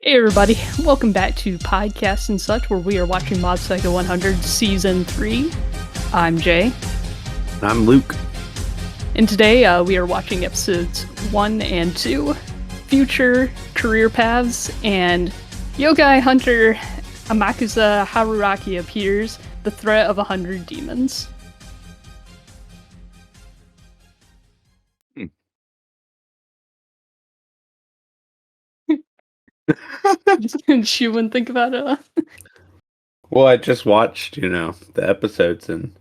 Hey everybody, welcome back to Podcast and Such, where we are watching Mob Psycho 100 Season 3. I'm Jay. I'm Luke. And today we are watching episodes 1 and 2, Future Career Paths, and Yokai Hunter Amakusa Haruraki appears, the threat of 100 demons. She wouldn't think about it. Well, I just watched, the episodes, and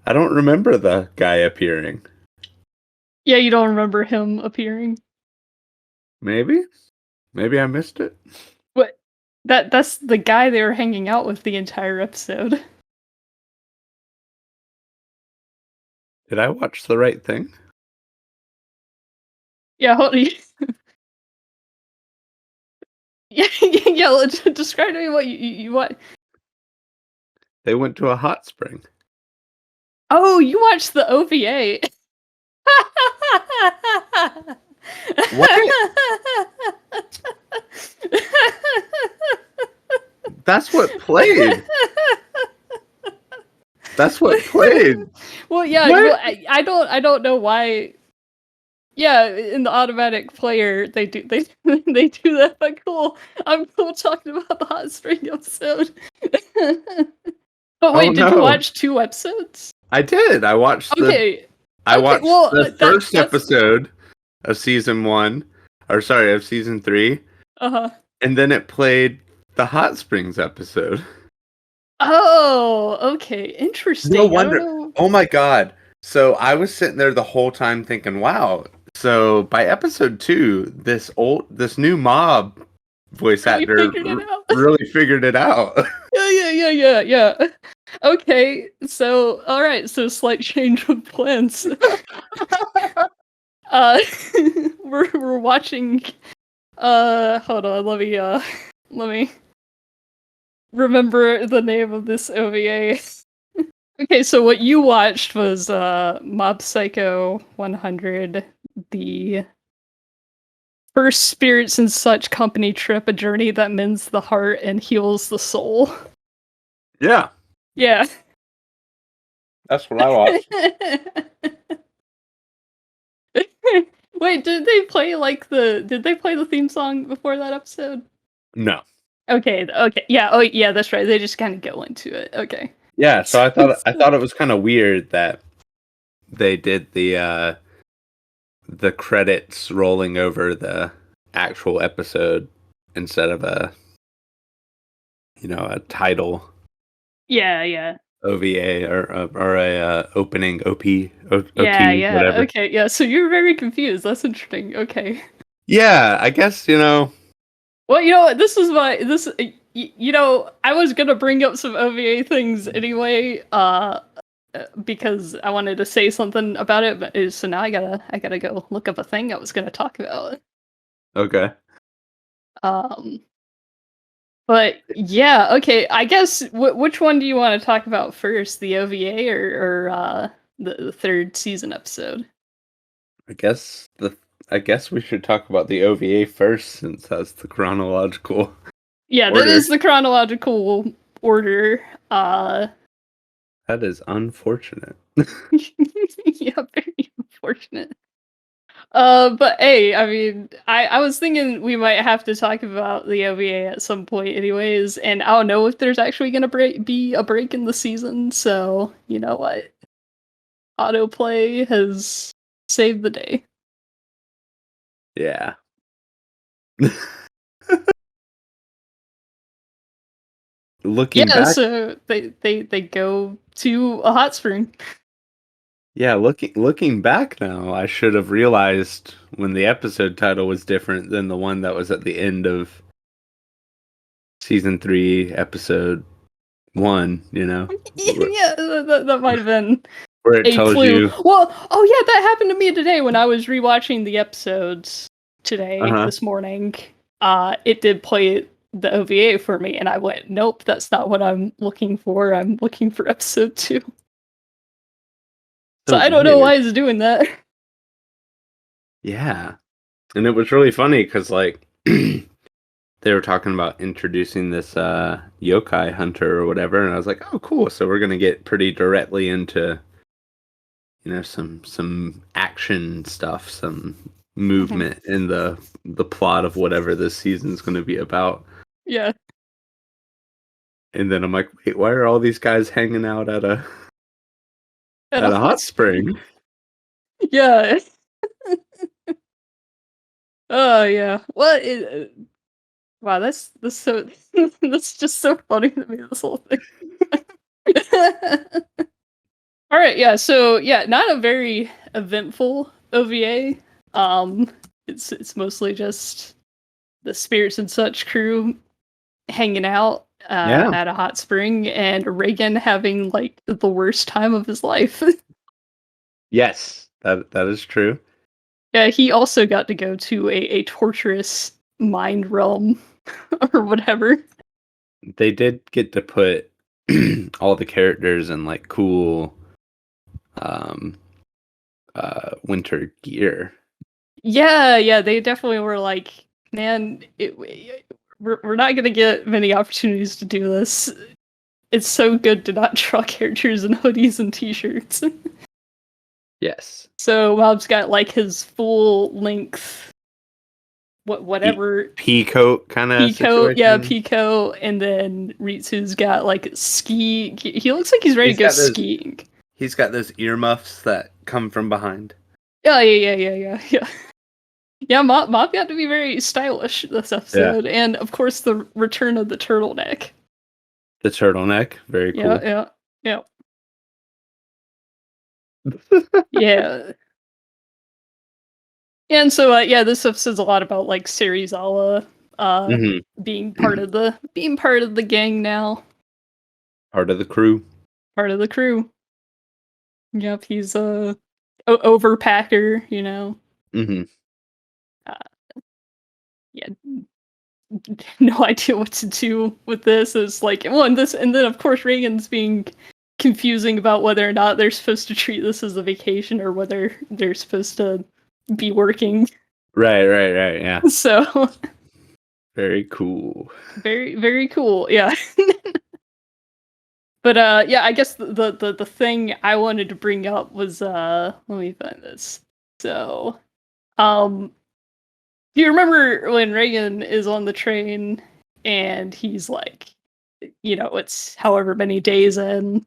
I don't remember the guy appearing. Yeah, you don't remember him appearing? Maybe I missed it. What? That's the guy they were hanging out with the entire episode. Did I watch the right thing? Yeah, hold on. Yeah, describe to me what you what. They went to a hot spring. Oh, you watched the OVA. What? That's what played. That's what played. Well, yeah, well, I don't know why. Yeah, in the automatic player, they do they do that. But cool, I'm cool talking about the hot spring episode. But wait, did you watch 2 episodes? I did. I watched the first episode of season 1, of season 3. And then it played the hot springs episode. Oh, okay, interesting. No wonder. Oh my god. So I was sitting there the whole time thinking, wow. So by episode 2, this new mob voice actor really figured it out. Yeah. Okay, so alright, so slight change of plans. We're watching hold on, let me remember the name of this OVA. Okay, so what you watched was Mob Psycho 100, the first Spirits and Such company trip, a journey that mends the heart and heals the soul. Yeah. Yeah. That's what I watched. Wait, did they play the theme song before that episode? No. Okay, yeah, oh yeah, that's right. They just kind of go into it. Okay. Yeah, so I thought it was kind of weird that they did the credits rolling over the actual episode instead of a title. Yeah. OVA or a opening OP. Yeah. Whatever. Okay, yeah. So you're very confused. That's interesting. Okay. Yeah, I guess Well, this is I was gonna bring up some OVA things anyway, because I wanted to say something about it, but so now I gotta go look up a thing I was gonna talk about. Okay. But yeah, okay. I guess which one do you want to talk about first, the OVA or the third season episode? I guess we should talk about the OVA first, since that's the chronological. Yeah, order. That is the chronological order. That is unfortunate. Yeah, very unfortunate. But hey, I mean, I was thinking we might have to talk about the OVA at some point anyways, and I don't know if there's actually gonna be a break in the season, so you know what? Autoplay has saved the day. Yeah. Looking back, so they go to a hot spring. Yeah, looking back now, I should have realized when the episode title was different than the one that was at the end of season 3, episode 1. Yeah, that might have been where it tells clue. You. Well, oh yeah, that happened to me today when I was rewatching the episodes today, this morning. It did play the OVA for me, and I went, nope, that's not what I'm looking for. I'm looking for episode 2. So I don't know why it's doing that. Yeah. And it was really funny because, like, they were talking about introducing this yokai hunter or whatever, and I was like, oh, cool. So we're gonna get pretty directly into some action stuff, some Mhm. movement in the plot of whatever this season's going to be about. Yeah, And then I'm like, wait, why are all these guys hanging out at a at a at a hot hot spring. spring? Yeah. Oh yeah. Well, wow, that's so that's just so funny to me. This whole thing. All right, yeah. So yeah, not a very eventful OVA. Um, it's mostly just the spirits and such crew hanging out Yeah. at a hot spring, and Reagan having like the worst time of his life. Yes, that is true. Yeah, he also got to go to a torturous mind realm or whatever. They did get to put all the characters in like cool um winter gear. Yeah, yeah, they definitely were like, man, we're not gonna get many opportunities to do this. It's so good to not draw characters in hoodies and t-shirts. Yes. So Mob's got like his full length P- whatever pea coat kind of Pico, yeah, situation. Pico, and then Ritsu's got like ski. He looks like he's ready He's to go got those skiing. he's got those earmuffs that come from behind. Yeah, yeah. Yeah, Mob got to be very stylish this Yeah. episode, and of course the return of the turtleneck. The turtleneck, very Yeah, cool. yeah. Yeah. And so yeah, this episode's a lot about like Serizawa hmm being part of the gang now, Part of the crew. part of the crew. Yep, he's a overpacker, you know. hmm Uh, yeah, no idea what to do with this. It's like, well, and then of course Reagan's being confusing about whether or not they're supposed to treat this as a vacation or whether they're supposed to be working. Right. Yeah. So Very cool. very cool. Yeah. But yeah, I guess the thing I wanted to bring up was let me find this. So um do you remember when Reagan is on the train and he's like, it's however many days in,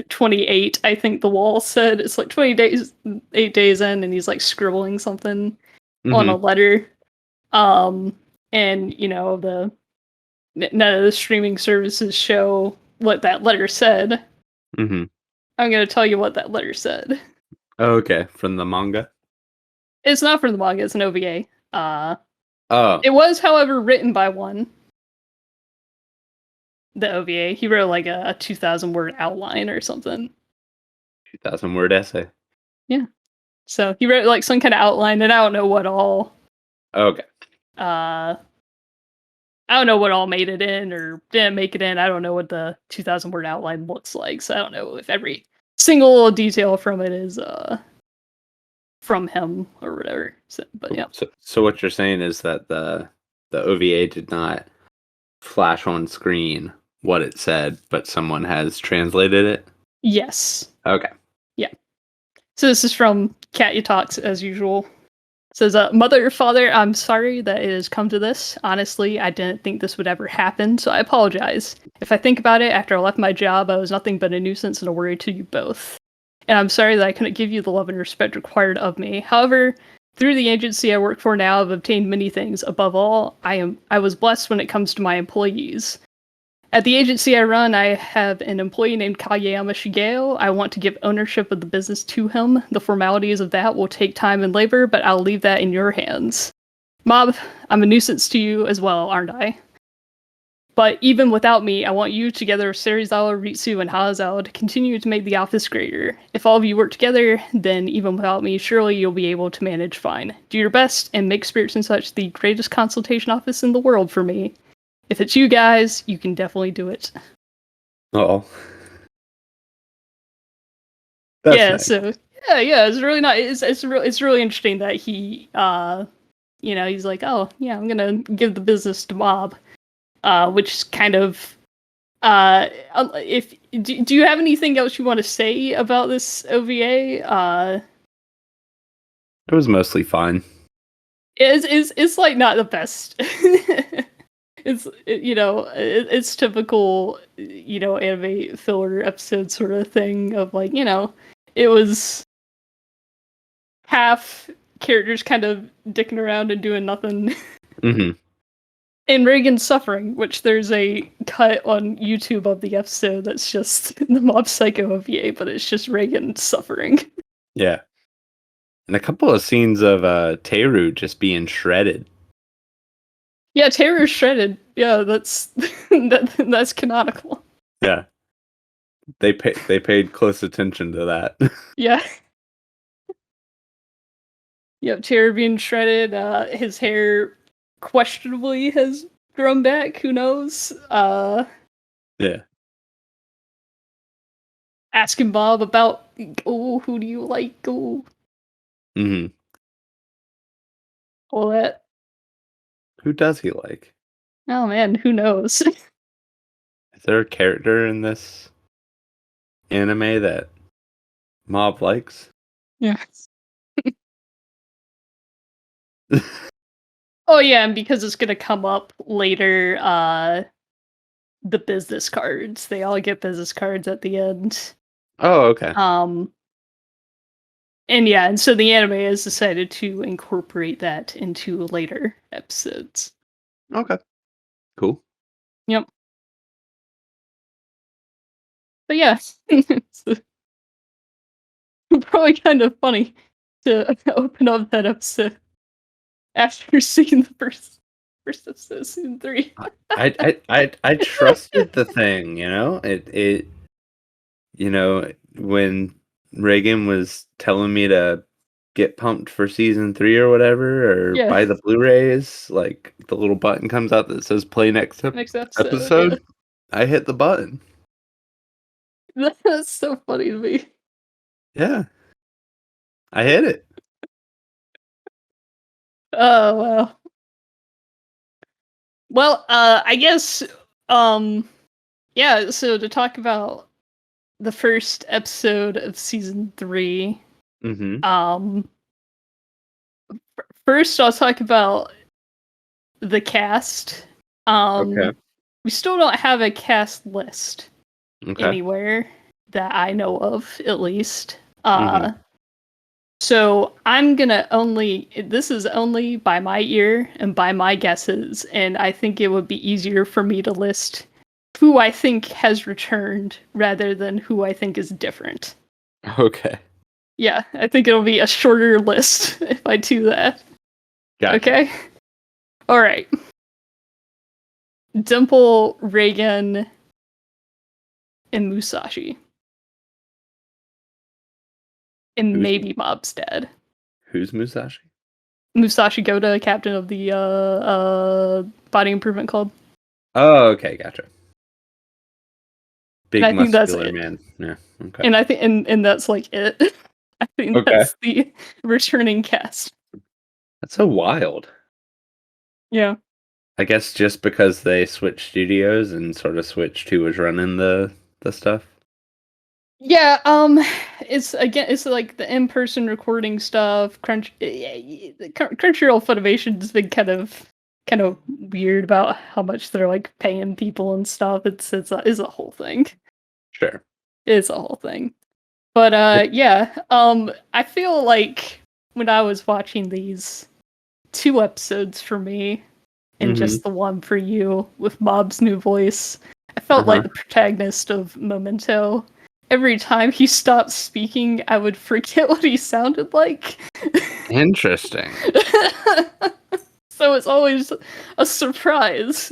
28, I think the wall said. It's like 20 days, 8 days in, and he's like scribbling something on a hmm letter. Um, and, none of the streaming services show what that letter said. hmm I'm going to tell you what that letter said. Okay, from the manga. It's not from the manga, it's an OVA. Oh, It was, however, written by one. The OVA. He wrote like a 2,000 word outline or something. 2,000 word essay. Yeah. So he wrote like some kind of outline, and I don't know what all. Okay. I don't know what all made it in or didn't make it in. I don't know what the 2,000 word outline looks like. So I don't know if every single detail from it is from him or whatever. So, but Cool. yeah. So what you're saying is that the OVA did not flash on screen what it said, but someone has translated it. Yes. Okay. Yeah. So this is from Katya Talks as usual. It says, Mother, Father, I'm sorry that it has come to this. Honestly, I didn't think this would ever happen, so I apologize. If I think about it, after I left my job, I was nothing but a nuisance and a worry to you both. And I'm sorry that I couldn't give you the love and respect required of me. However, through the agency I work for now, I've obtained many things. Above all, I was blessed when it comes to my employees. At the agency I run, I have an employee named Kageyama Shigeo. I want to give ownership of the business to him. The formalities of that will take time and labor, but I'll leave that in your hands. Mob, I'm a nuisance to you as well, aren't I? But even without me, I want you, together with Serizawa, Ritsu, and Hanazawa, to continue to make the office greater. If all of you work together, then even without me, surely you'll be able to manage fine. Do your best, and make Spirits and Such the greatest consultation office in the world for me. If it's you guys, you can definitely do it. Oh, that's Yeah, nice. so yeah, it's really not. It's really interesting that he he's like, oh yeah, I'm gonna give the business to Mob. which kind of if do you have anything else you want to say about this OVA? It was mostly fine. It's like not the best. It's typical, anime filler episode sort of thing of like, it was half characters kind of dicking around and doing nothing. Mm-hmm. And Reagan's suffering, which there's a cut on YouTube of the episode that's just the Mob Psycho OVA, but it's just Reagan suffering. Yeah. And a couple of scenes of Teru just being shredded. Yeah, Terror's shredded. Yeah, that's that's canonical. Yeah. They paid close attention to that. Yeah. Yep, Terror being shredded. His hair questionably has grown back. Who knows? Yeah. Asking Bob about, oh, who do you like? Oh, Mm-hmm. all that. Who does he like? Oh man, who knows? Is there a character in this anime that Mob likes? Yeah. Oh yeah, and because it's gonna come up later, the business cards. They all get business cards at the end. Oh, okay. And yeah, and so the anime has decided to incorporate that into later episodes. Okay. Cool. Yep. But yeah, it's probably kind of funny to open up that episode after seeing the first episode of season 3. I trusted the thing, it when Reagan was telling me to get pumped for season 3 or whatever, or Yeah, buy the Blu-rays, like the little button comes out that says play next next episode. episode. I hit the button. Yeah, that's so funny to me. Yeah. I hit it. Oh wow. Well, I guess, yeah. So to talk about the first episode of season 3, Mm-hmm. first I'll talk about the cast. Okay. We still don't have a cast list Okay. anywhere that I know of, at least. Mm-hmm. So I'm gonna this is only by my ear and by my guesses, and I think it would be easier for me to list who I think has returned rather than who I think is different. Okay. Yeah, I think it'll be a shorter list if I do that. Gotcha. Okay? Alright. Dimple, Reagan, and Musashi. And Who's maybe Mob's dad. who's Musashi? Musashi Goda, captain of the Body Improvement Club. Oh, okay, gotcha. Big And I think that's muscular it. man. Yeah. Okay. And I think and that's like it. I think Okay. that's the returning cast. That's so wild. Yeah. I guess just because they switched studios and sort of switched who was running the stuff. Yeah, it's like the in-person recording stuff. Crunchyroll Funimation's been kind of weird about how much they're like paying people and stuff. It's a whole thing. Sure. It's a whole thing. But yeah, I feel like when I was watching these 2 episodes for me and just the one for you with Mob's new voice, I felt like the protagonist of Memento. Every time he stopped speaking, I would forget what he sounded like. Interesting. So it's always a surprise.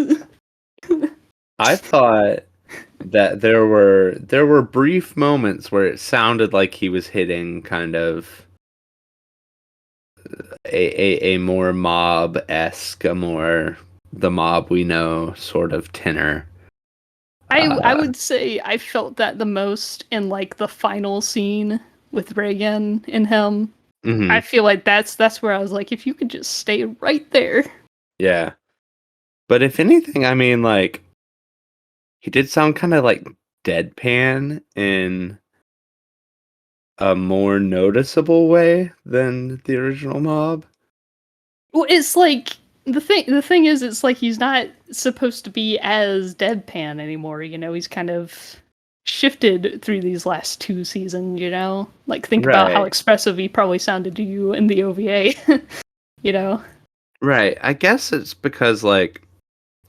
I thought that there were brief moments where it sounded like he was hitting kind of a more mob-esque, a more the Mob we know sort of tenor. I would say I felt that the most in like the final scene with Reagan and him. I feel like that's where I was like, if you could just stay right there. Yeah. But if anything, I mean, like, he did sound kind of like deadpan in a more noticeable way than the original Mob. Well, it's like the thing is, it's like he's not supposed to be as deadpan anymore. You know, he's kind of shifted through these last two seasons. You know, like think about how Right. expressive he probably sounded to you in the OVA. You know. Right. I guess it's because, like,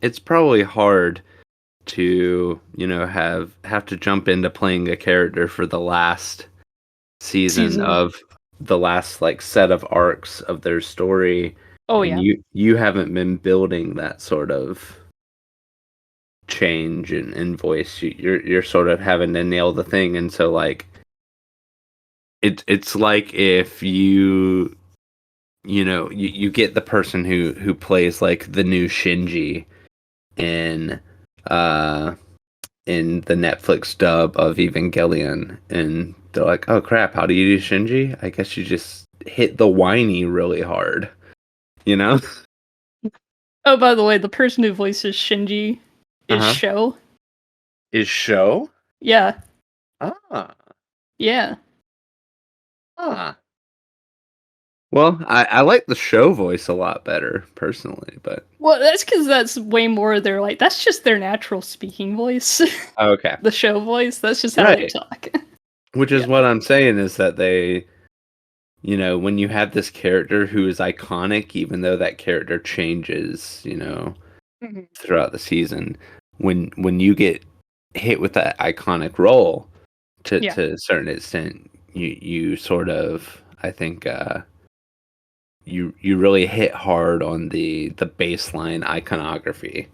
it's probably hard to, have to jump into playing a character for the last season Season. of the last, like, set of arcs of their story, Oh and yeah. you haven't been building that sort of change in voice. You're sort of having to nail the thing, and so, like, it's like if you get the person who plays, like, the new Shinji in uh in the Netflix dub of Evangelion, and they're like, "Oh crap, how do you do Shinji? I guess you just hit the whiny really hard, you know?" Oh, by the way, the person who voices Shinji is Uh-huh. Sho. Is show? Yeah. Ah. Yeah. Ah. Well, I like the show voice a lot better personally, but Well, that's because that's way more their like. That's just their natural speaking voice. okay. The show voice. That's just how they Right. talk. Which is Yeah. what I'm saying is that they, when you have this character who is iconic, even though that character changes, Mhm. throughout the season, when you get hit with that iconic role to Yeah. a certain extent, you sort of, I think, you really hit hard on the baseline iconography.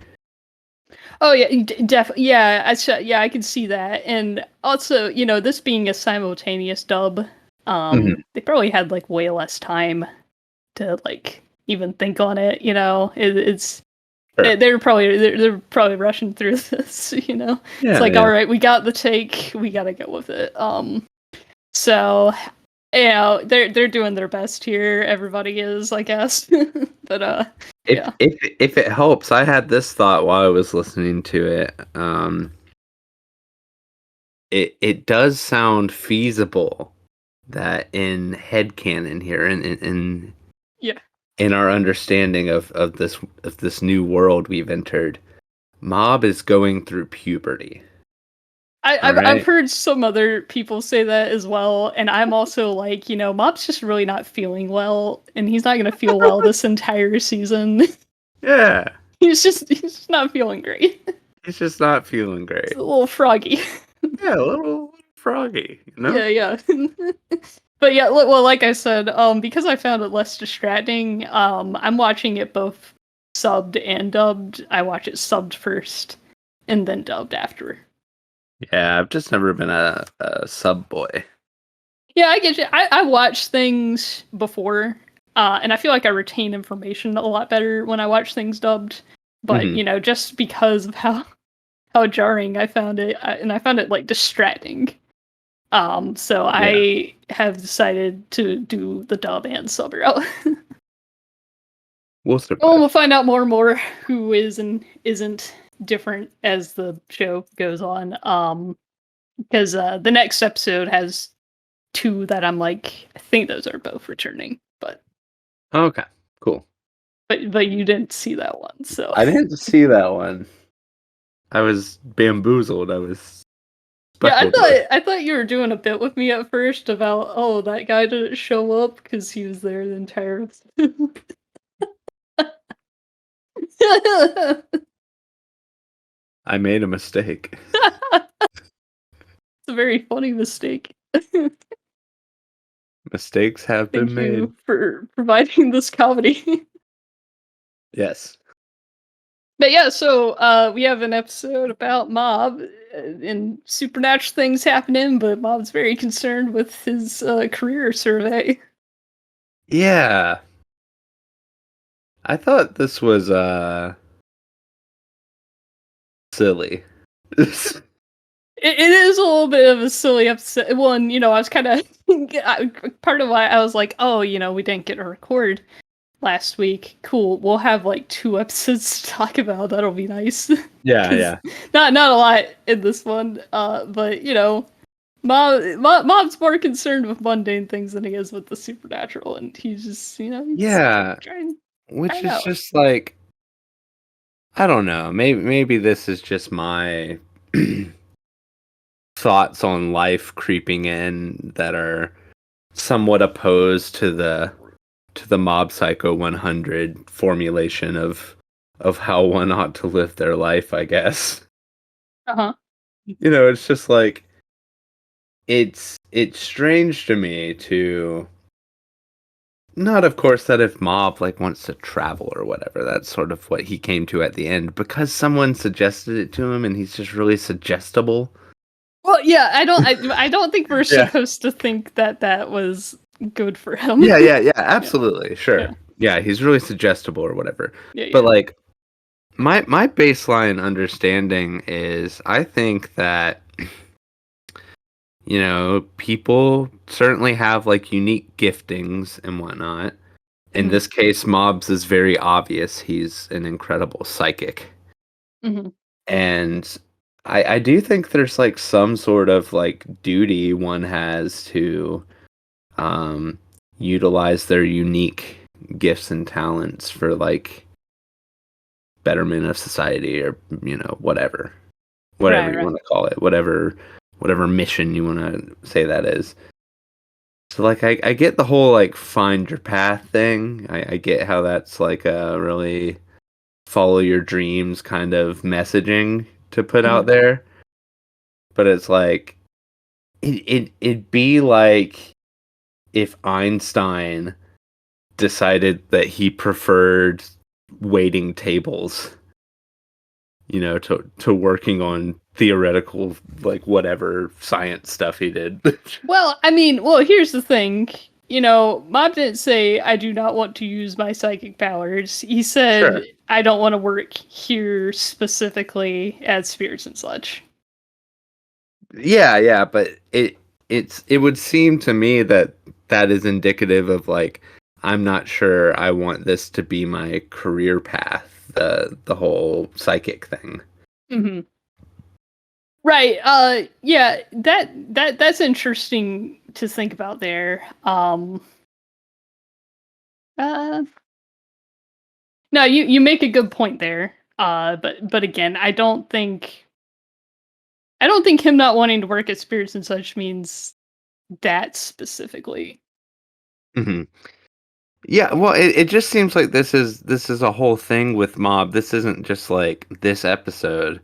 Oh yeah, definitely. Yeah, yeah, I can see that. And also, this being a simultaneous dub, Mhm. they probably had like way less time to like even think on it. It's Sure. they're probably rushing through this. It's Yeah, like, all yeah. right, we got the take, we gotta go with it. So they're doing their best here. Everybody is, I guess. But If yeah, if if it helps, I had this thought while I was listening to it. It does sound feasible that in headcanon here, yeah. in our understanding of this new world we've entered, Mob is going through puberty. All I've right. heard some other people say that as well, and I'm also like, Mob's just really not feeling well, and he's not gonna feel well this entire season. Yeah. He's just not feeling great. He's just not feeling He's a great. little froggy. Yeah, a little froggy, you know? Yeah, yeah. But yeah, well, like I said, because I found it less distracting, I'm watching it both subbed and dubbed. I watch it subbed first, and then dubbed after. Yeah, I've just never been a sub boy. Yeah, I get you. I watch things before, and I feel like I retain information a lot better when I watch things dubbed. But Hmm. just because of how jarring I found it, and I found it like distracting. So Yeah. I have decided to do the dub and sub route. We'll Well, survive. we'll find out more and more who is and isn't different as the show goes on. Because the next episode has two that I'm like, I think those are both returning, Okay, cool. but you didn't see that one, so I didn't see that one. I was bamboozled. I was yeah, I speckled with. thought I thought you were doing a bit with me at first about that guy didn't show up because he was there the entire. It's I made a mistake. a very funny mistake. Mistakes have been Thank made. you for providing this comedy. Yes. But yeah, so we have an episode about Mob and supernatural things happening, but Mob's very concerned with his career survey. Yeah. I thought this was silly. It is a little bit of a silly episode. One, I was kind of part of why I was like, oh, we didn't get a record. last week. Cool. We'll have like 2 episodes to talk about. That'll be nice. Yeah, Because yeah. not a lot in this one. But you know, Mom's more concerned with mundane things than he is with the supernatural, and he's just he's Yeah, trying which it is out. just like, I don't know. Maybe this is just my thoughts on life creeping in that are somewhat opposed to the Mob Psycho 100 formulation of how one ought to live their life, I guess. Uh huh. It's just like it's strange to me to not, of course, that if Mob like wants to travel or whatever, that's sort of what he came to at the end because someone suggested it to him and he's just really suggestible. Well, yeah, I don't think we're Yeah. supposed to think that that was good for him. Yeah, Yeah, absolutely. Sure. yeah, Yeah, he's really suggestible or whatever. yeah, But yeah. like my baseline understanding is I think that people certainly have like unique giftings and whatnot. In Hmm. this case, Mobs is very obvious. He's an incredible psychic. Hmm. And I do think there's like some sort of like duty one has to um utilize their unique gifts and talents for like betterment of society or whatever Right, you right. want to call it, whatever mission you want to say that is. So like I get the whole like find your path thing. I get how that's like a really follow your dreams kind of messaging to put Hmm. out there. But it's like it'd be like if Einstein decided that he preferred waiting tables, to working on theoretical like whatever science stuff he did. Well, I mean, well, here's the thing. Mob didn't say I do not want to use my psychic powers. He Sure. said I don't want to work here specifically as spirits and such. Yeah, but it would seem to me that that is indicative of like I'm not sure I want this to be my career path, the whole psychic thing. Hmm. Right. Yeah. That's interesting to think about there. Uh. No, you make a good point there. But again, I don't think him not wanting to work at spirits and such means that specifically. Hmm. Yeah, well, it just seems like this is a whole thing with Mob. This isn't just like this episode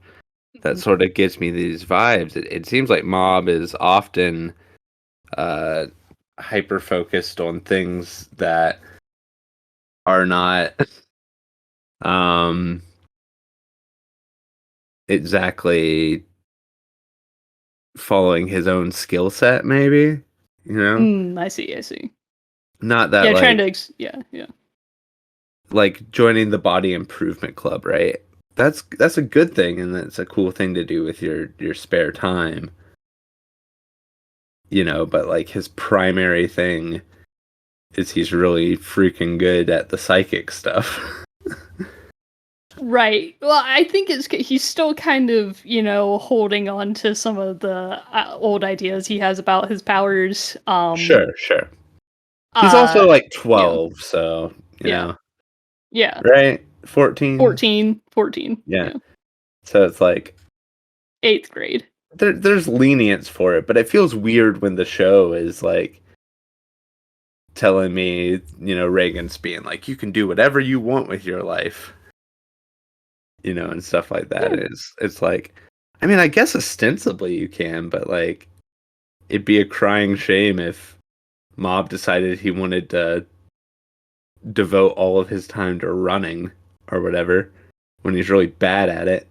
that Mhm. sort of gives me these vibes. It seems like Mob is often uh hyper focused on things that are not um exactly following his own skill set, maybe. You know? I see. I see. Not that Yeah, trying like to. Yeah, yeah. joining the body improvement club, right? That's a good thing and that's a cool thing to do with your spare time. But like his primary thing is he's really freaking good at the psychic stuff. Right. Well, I think he's still kind of holding on to some of the old ideas he has about his powers. Sure. He's Uh. also like Yeah. 12, so, Yeah. Yeah. right? 14? 14. 14. Yeah. Yeah. So it's like 8th grade. there's lenience for it, but it feels weird when the show is like telling me, Reagan's being like, you can do whatever you want with your life, and stuff like that. Yeah. It's like, I mean, I guess ostensibly you can, but like, it'd be a crying shame if Mob decided he wanted to devote all of his time to running or whatever when he's really bad at it.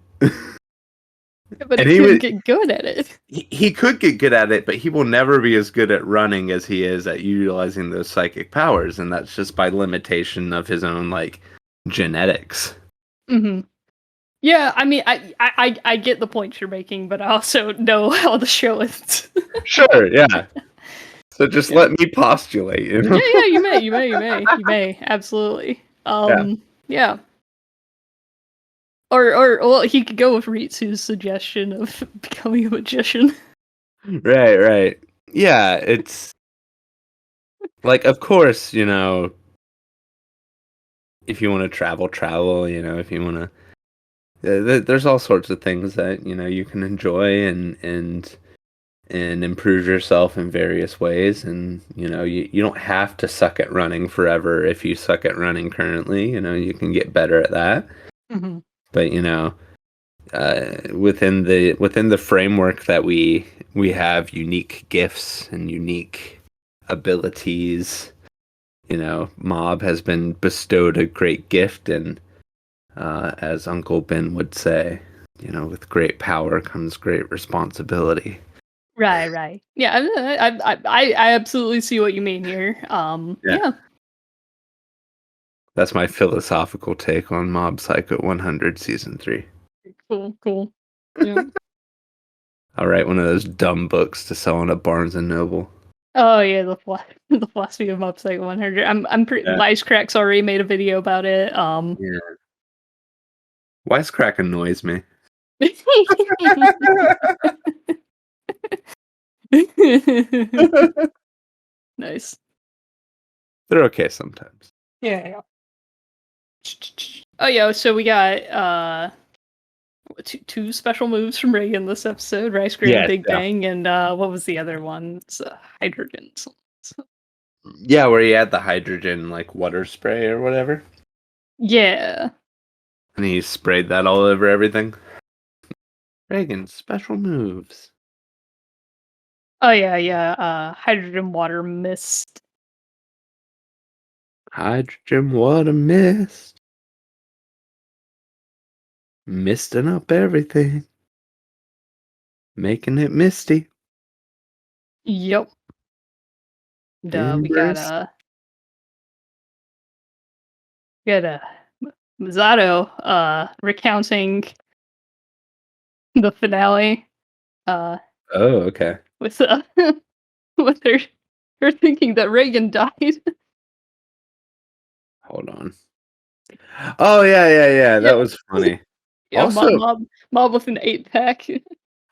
But he And he could would get good at it. he could get good at it, but he will never be as good at running as he is at utilizing those psychic powers, and that's just by limitation of his own like genetics. Hmm. Yeah, I mean, I get the point you're making, but I also know how the show ends. Sure, yeah. So just Yeah. let me postulate, you Yeah, know? yeah, you may, absolutely. Yeah. Yeah. Or well, he could go with Ritsu's suggestion of becoming a magician. Right, right. Yeah, it's like, of course, if you want to travel, if you want to, there's all sorts of things that, you can enjoy and improve yourself in various ways. And, you don't have to suck at running forever. If you suck at running currently, you can get better at that. Mhm. But, within the framework that we have unique gifts and unique abilities. Mob has been bestowed a great gift, and as Uncle Ben would say, with great power comes great responsibility. Right, right. Yeah, I absolutely see what you mean here. Yeah, Yeah, that's my philosophical take on Mob Psycho 100 season 3. cool, cool. Yeah. I'll write one of those dumb books to sell in a Barnes and Noble. Oh yeah, the philosophy of Upside 100. I'm pretty. Yeah. Wisecracks already made a video about it. Yeah. Wisecrack annoys me. Nice. They're okay sometimes. Yeah, yeah. Oh yeah, so we got two special moves from Reagan this episode: Rice Granny Yes, Big yeah. Bang, and what was the other one? It's hydrogen. Yeah, where you add the hydrogen like water spray or whatever. Yeah. And he sprayed that all over everything. Reagan, special moves. Oh yeah, yeah. Hydrogen water mist. Hydrogen water mist. Misting up everything. Making it misty. Yep. We got Embers. Masato recounting the finale uh Oh, okay. with with her thinking that Reagan died. Hold on. Oh, yeah, yeah, yeah. Yeah, That was funny. yeah, Also, mob with an 8-pack.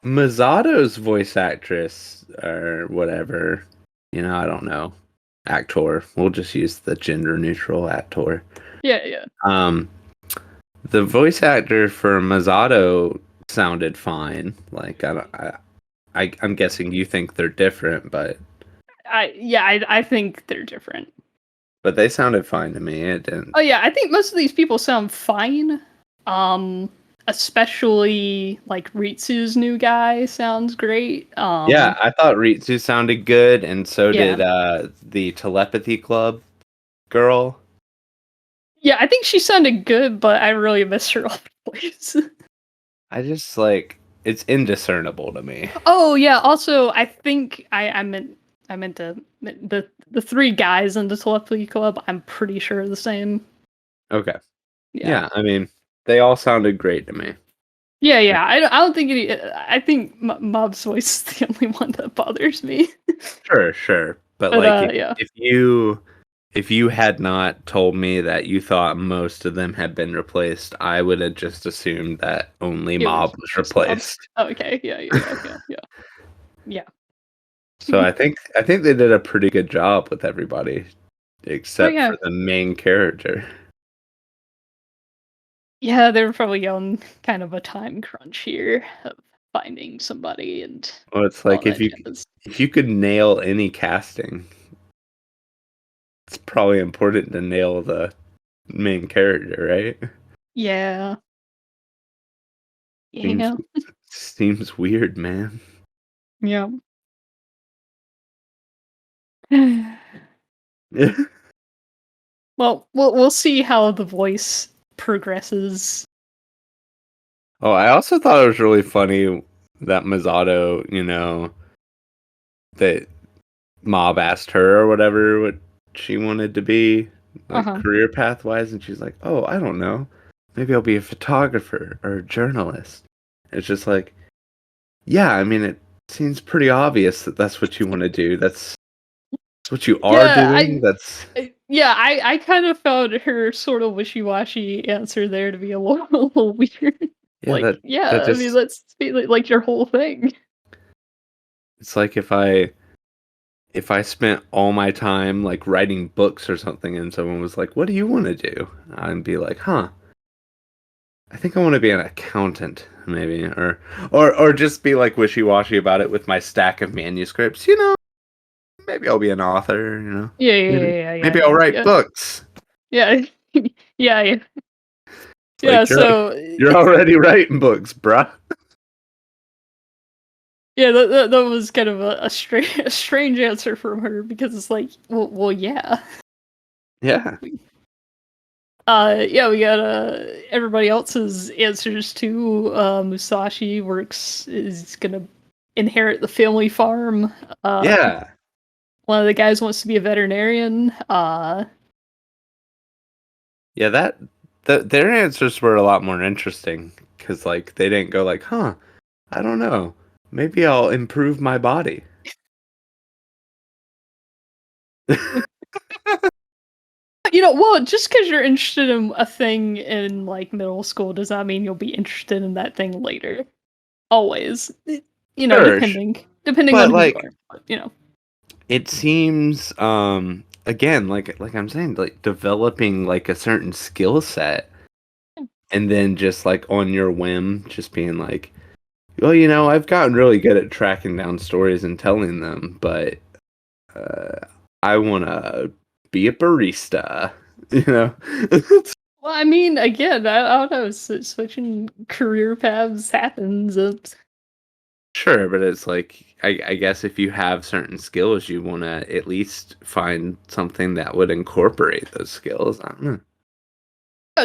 Mazato's voice actress or whatever, I don't know. Actor. We'll just use the gender neutral actor. Yeah, yeah. Um, the voice actor for Masato sounded fine. Like I don't, I'm guessing you think they're different, I think they're different. but they sounded fine to me. It didn't. Oh yeah, I think most of these people sound fine. Especially like Ritsu's new guy sounds great. Yeah, I thought Ritsu sounded good, and so Yeah. did the Telepathy Club girl. Yeah, I think she sounded good, but I really miss her old voice. I just like it's indiscernible to me. Oh yeah, also I think I meant the three guys in the telepathy club, I'm pretty sure are the same. Okay. Yeah. Yeah, I mean, they all sounded great to me. Yeah, yeah. I don't think I think Mob's voice is the only one that bothers me. Sure, sure. But But like yeah. if you had not told me that you thought most of them had been replaced, I would have just assumed that only It was Mob was just Mob. replaced. Okay, yeah, yeah, yeah, yeah. Yeah. So I think they did a pretty good job with everybody Oh except yeah. for the main character. Yeah, they were probably on kind of a time crunch here of finding somebody and Well, it's all like if that you jazz. if you could nail any casting, it's probably important to nail the main character, right? Yeah. Seems Yeah. seems weird, man. Yeah. Well, we'll see how the voice progresses. Oh, I also thought it was really funny that Masato, that Mob asked her or whatever what she wanted to be, like Uh-huh. career path wise, and she's like, "Oh, I don't know. Maybe I'll be a photographer or a journalist." It's just like, yeah, I mean, it seems pretty obvious that that's what you want to do. That's what you are Yeah, doing? That's yeah, I kind of found her sort of wishy-washy answer there to be a little a little weird. yeah, Like, that yeah, I mean, just that's be like your whole thing. it's like if I spent all my time, like, writing books or something and someone was like, "What do you wanna do?" I'd be like, "Huh, I think I wanna be an accountant, maybe," or just be, like, wishy-washy about it with my stack of manuscripts, "Maybe I'll be an author," you know? Yeah, yeah, "Maybe yeah, yeah, maybe I'll yeah, write yeah, books." yeah, yeah, yeah, It's yeah. like, So, you're already writing books, bruh." yeah, that was kind of a a strange answer from her because it's like, well, yeah. Yeah. Yeah, we got everybody else's answers too. Musashi works is gonna inherit the family farm. Uh, Yeah. one of the guys wants to be a veterinarian. Yeah, their answers were a lot more interesting because, like, they didn't go like, "Huh, I don't know. Maybe I'll improve my body." Well, just because you're interested in a thing in like middle school does not mean you'll be interested in that thing later. Always, Sure, depending on but, who you like, are. But. it seems, again, like I'm saying, like, developing, like, a certain skill set and then just, like, on your whim, just being like, "Well, I've gotten really good at tracking down stories and telling them, but, uh, I wanna be a barista," you know? Well, I mean, again, I don't know. Switching career paths happens. Sure, but it's like I guess if you have certain skills, you want to at least find something that would incorporate those skills. I don't know.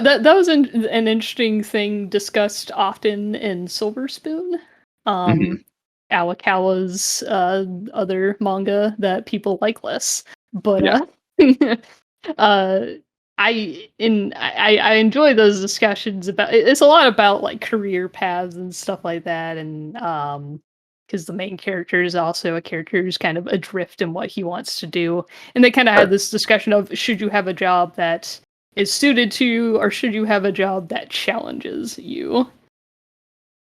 That was an interesting thing discussed often in Silver Spoon, Mhm. um, Awakawa's other manga that people like less. But Yeah, uh, I enjoy those discussions about it's a lot about like career paths and stuff like that, and because the main character is also a character who's kind of adrift in what he wants to do, and they kind of had sure, this discussion of should you have a job that is suited to you, or should you have a job that challenges you?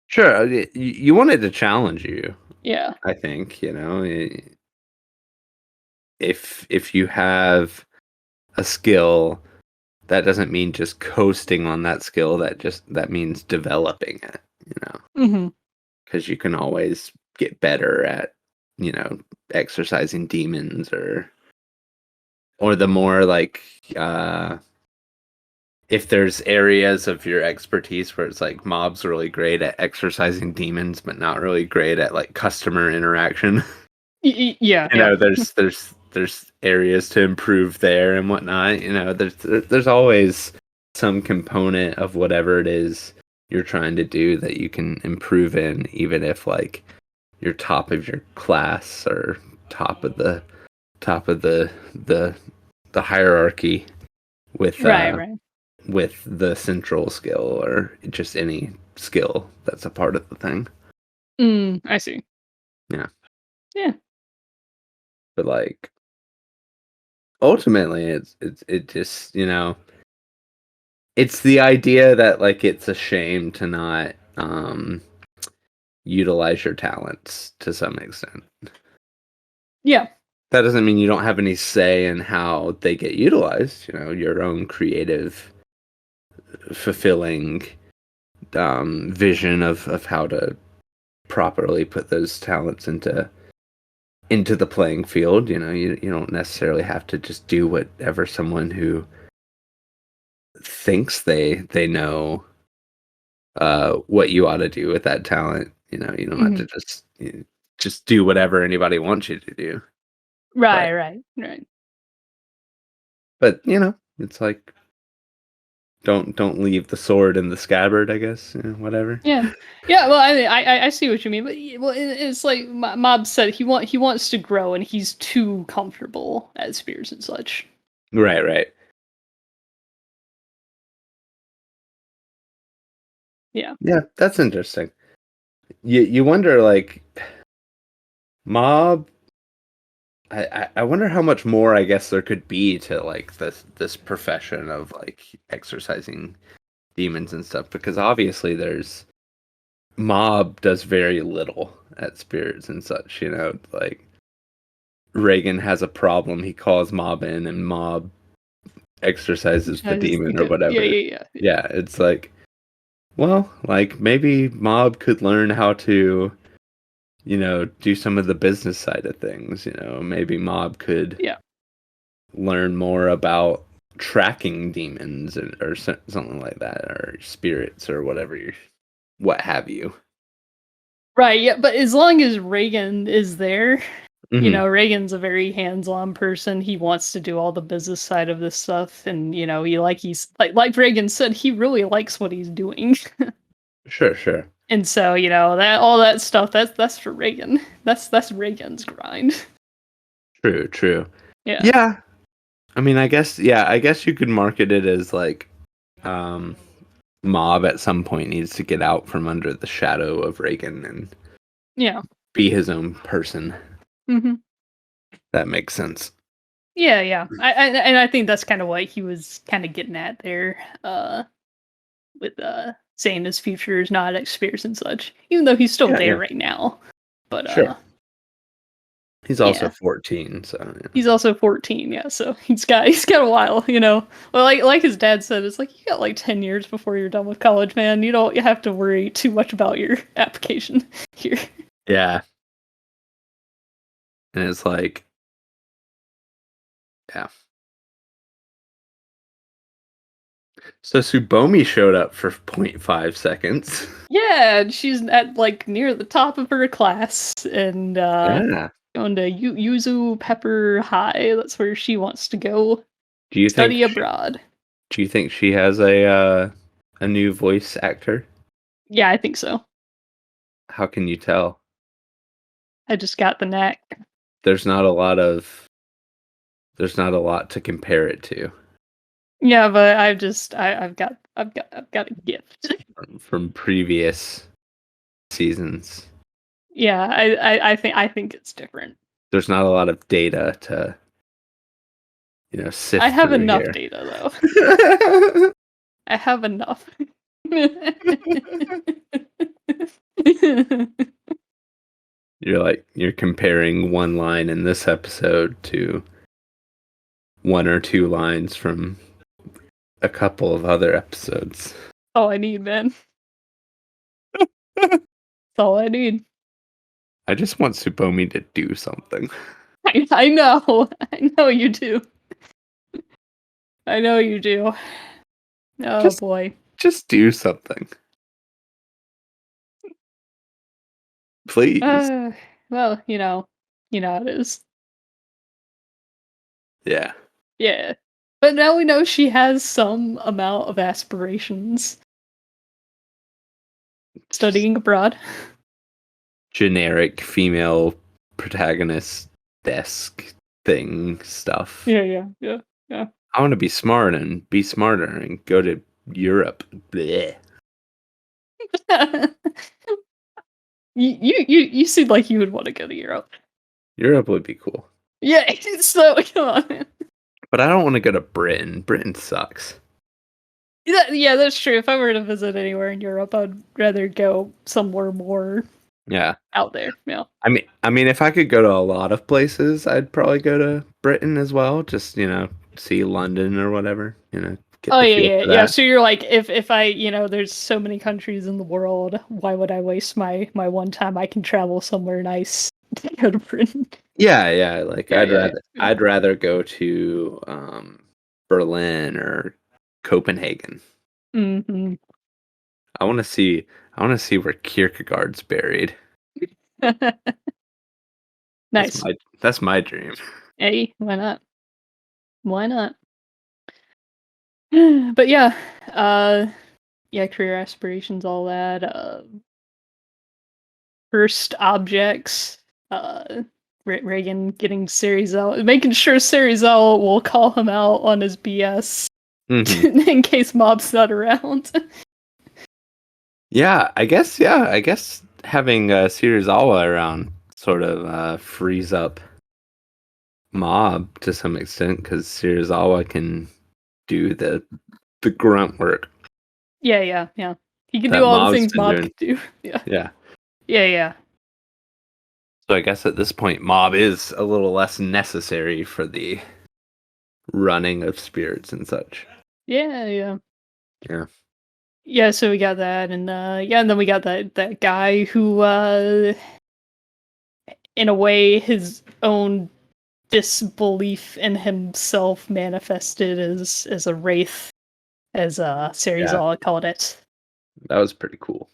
sure. You want it to challenge you. Yeah. I think if you have a skill, that doesn't mean just coasting on that skill. That means developing it. Hmm. Because you can always get better at you know exercising demons or the more like if there's areas of your expertise where it's like mob's really great at exercising demons but not really great at like customer interaction. Yeah. Yeah. There's areas to improve there and whatnot. There's always some component of whatever it is you're trying to do that you can improve in, even if like you're top of your class or top of the top of the hierarchy with Right. Right. with the central skill or just any skill that's a part of the thing. I see. Yeah. Yeah. But like ultimately it just, it's the idea that like it's a shame to not utilize your talents to some extent. Yeah. That doesn't mean you don't have any say in how they get utilized, your own creative fulfilling vision of how to properly put those talents into the playing field. You don't necessarily have to just do whatever someone who thinks they know what you ought to do with that talent. You don't have Hmm. to just do whatever anybody wants you to do. But Right. Right. Right. but it's like don't leave the sword in the scabbard, I guess. Whatever. Yeah. Yeah. Well, I see what you mean, but well, it's like Mob said he wants to grow, and he's too comfortable at Spears and such. Right, right. Yeah. Yeah, that's interesting. You wonder like Mob I wonder how much more I guess there could be to like this profession of like exercising demons and stuff, because obviously there's Mob does very little at spirits and such, like Reagan has a problem, he calls Mob in and Mob exercises the demon or Yeah, whatever. yeah, yeah. Yeah, it's like, well, like maybe Mob could learn how to, do some of the business side of things, maybe Mob could Yeah. learn more about tracking demons or something like that, or spirits or whatever what have you. Right, yeah, but as long as Reagan is there, Hmm. Reagan's a very hands-on person. He wants to do all the business side of this stuff, and he's like Reagan said, he really likes what he's doing. Sure, sure. And so, that all that stuff, that's for Reagan. That's Reagan's grind. True, true. Yeah. Yeah. I mean, I guess you could market it as like um Mob at some point needs to get out from under the shadow of Reagan and Yeah. be his own person. Mhm. That makes sense. Yeah, yeah. And I think that's kind of what he was kind of getting at there, with saying his future is not at Spears and such, even though he's still Yeah, there yeah. right now. But Sure. He's also yeah, 14, so he's also 14. Yeah, so he's got a while. Well, like his dad said, it's like you got like 10 years before you're done with college, man. You have to worry too much about your application here. yeah. And it's like, yeah. So Subomi showed up for point 0.5 seconds. Yeah, and she's at like near the top of her class, and Yeah. going to Yuzu Pepper High. That's where she wants to go Do you think study abroad. do you think she has a new voice actor? Yeah, I think so. How can you tell? I just got the knack. There's not a lot of there's not a lot to compare it to Yeah, but I've got a gift. from previous seasons. Yeah, I think it's different. There's not a lot of data to, I sift have through enough here. data though. I have enough. You're comparing one line in this episode to one or two lines from a couple of other episodes. All I need, man. That's all I need. I just want Subomi to do something. I know. I know you do. I know you do. Oh Just boy. just do something. Please. Uh, well, how it is. Yeah. Yeah. But now we know she has some amount of aspirations Just studying abroad. generic female protagonist desk thing stuff. Yeah, yeah, yeah, yeah. I want to be smart and be smarter and go to Europe. Blech. You seem like you would want to go to Europe. Europe would be cool. Yeah, so come on, man. But I don't want to go to Britain. Britain sucks. Yeah, that's true. If I were to visit anywhere in Europe, I'd rather go somewhere more Yeah. out there. Yeah. I mean, if I could go to a lot of places, I'd probably go to Britain as well. Just, see London or whatever, get Oh the yeah, feel yeah, for yeah. that. So you're like, if I, there's so many countries in the world, why would I waste my one time I can travel somewhere nice to go to Britain? Yeah, yeah. Like Yeah, I'd yeah, rather yeah. I'd rather go to Berlin or Copenhagen. Mm-hmm. I want to see where Kierkegaard's buried. That's Nice. my dream. Hey, why not? Why not? But yeah, uh, yeah, career aspirations, all that. First objects. Reagan getting Serizel, making sure Serizel will call him out on his BS Hmm. in case Mob's not around. Yeah, I guess. Yeah, I guess having Serizawa around sort of frees up Mob to some extent because Serizawa can do the grunt work Yeah. He could do that all the Mob's things been Mob doing. could do. Yeah. Yeah. Yeah. So I guess at this point, Mob is a little less necessary for the running of spirits and such. Yeah. Yeah. Yeah, so we got that, and and then we got that guy who in a way his own disbelief in himself manifested as a wraith, as Yeah. Serizawa called it. That was pretty cool.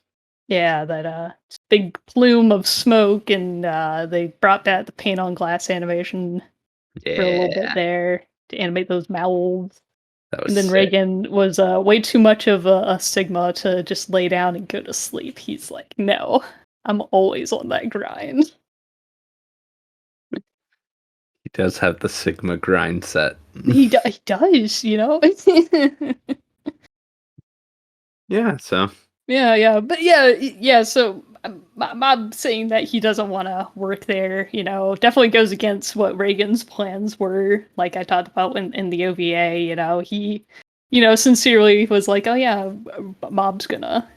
Yeah, that big plume of smoke, and they brought back the paint on glass animation for a little bit Yeah. there to animate those mouths. That was And then sick. Reagan was way too much of a Sigma to just lay down and go to sleep. He's like, no, I'm always on that grind. He does have the Sigma grind set. He does, you know. Yeah, so Yeah, but yeah. So Mob saying that he doesn't want to work there, definitely goes against what Reagan's plans were. Like I talked about in the OVA, he, sincerely was like, oh yeah, Mob's gonna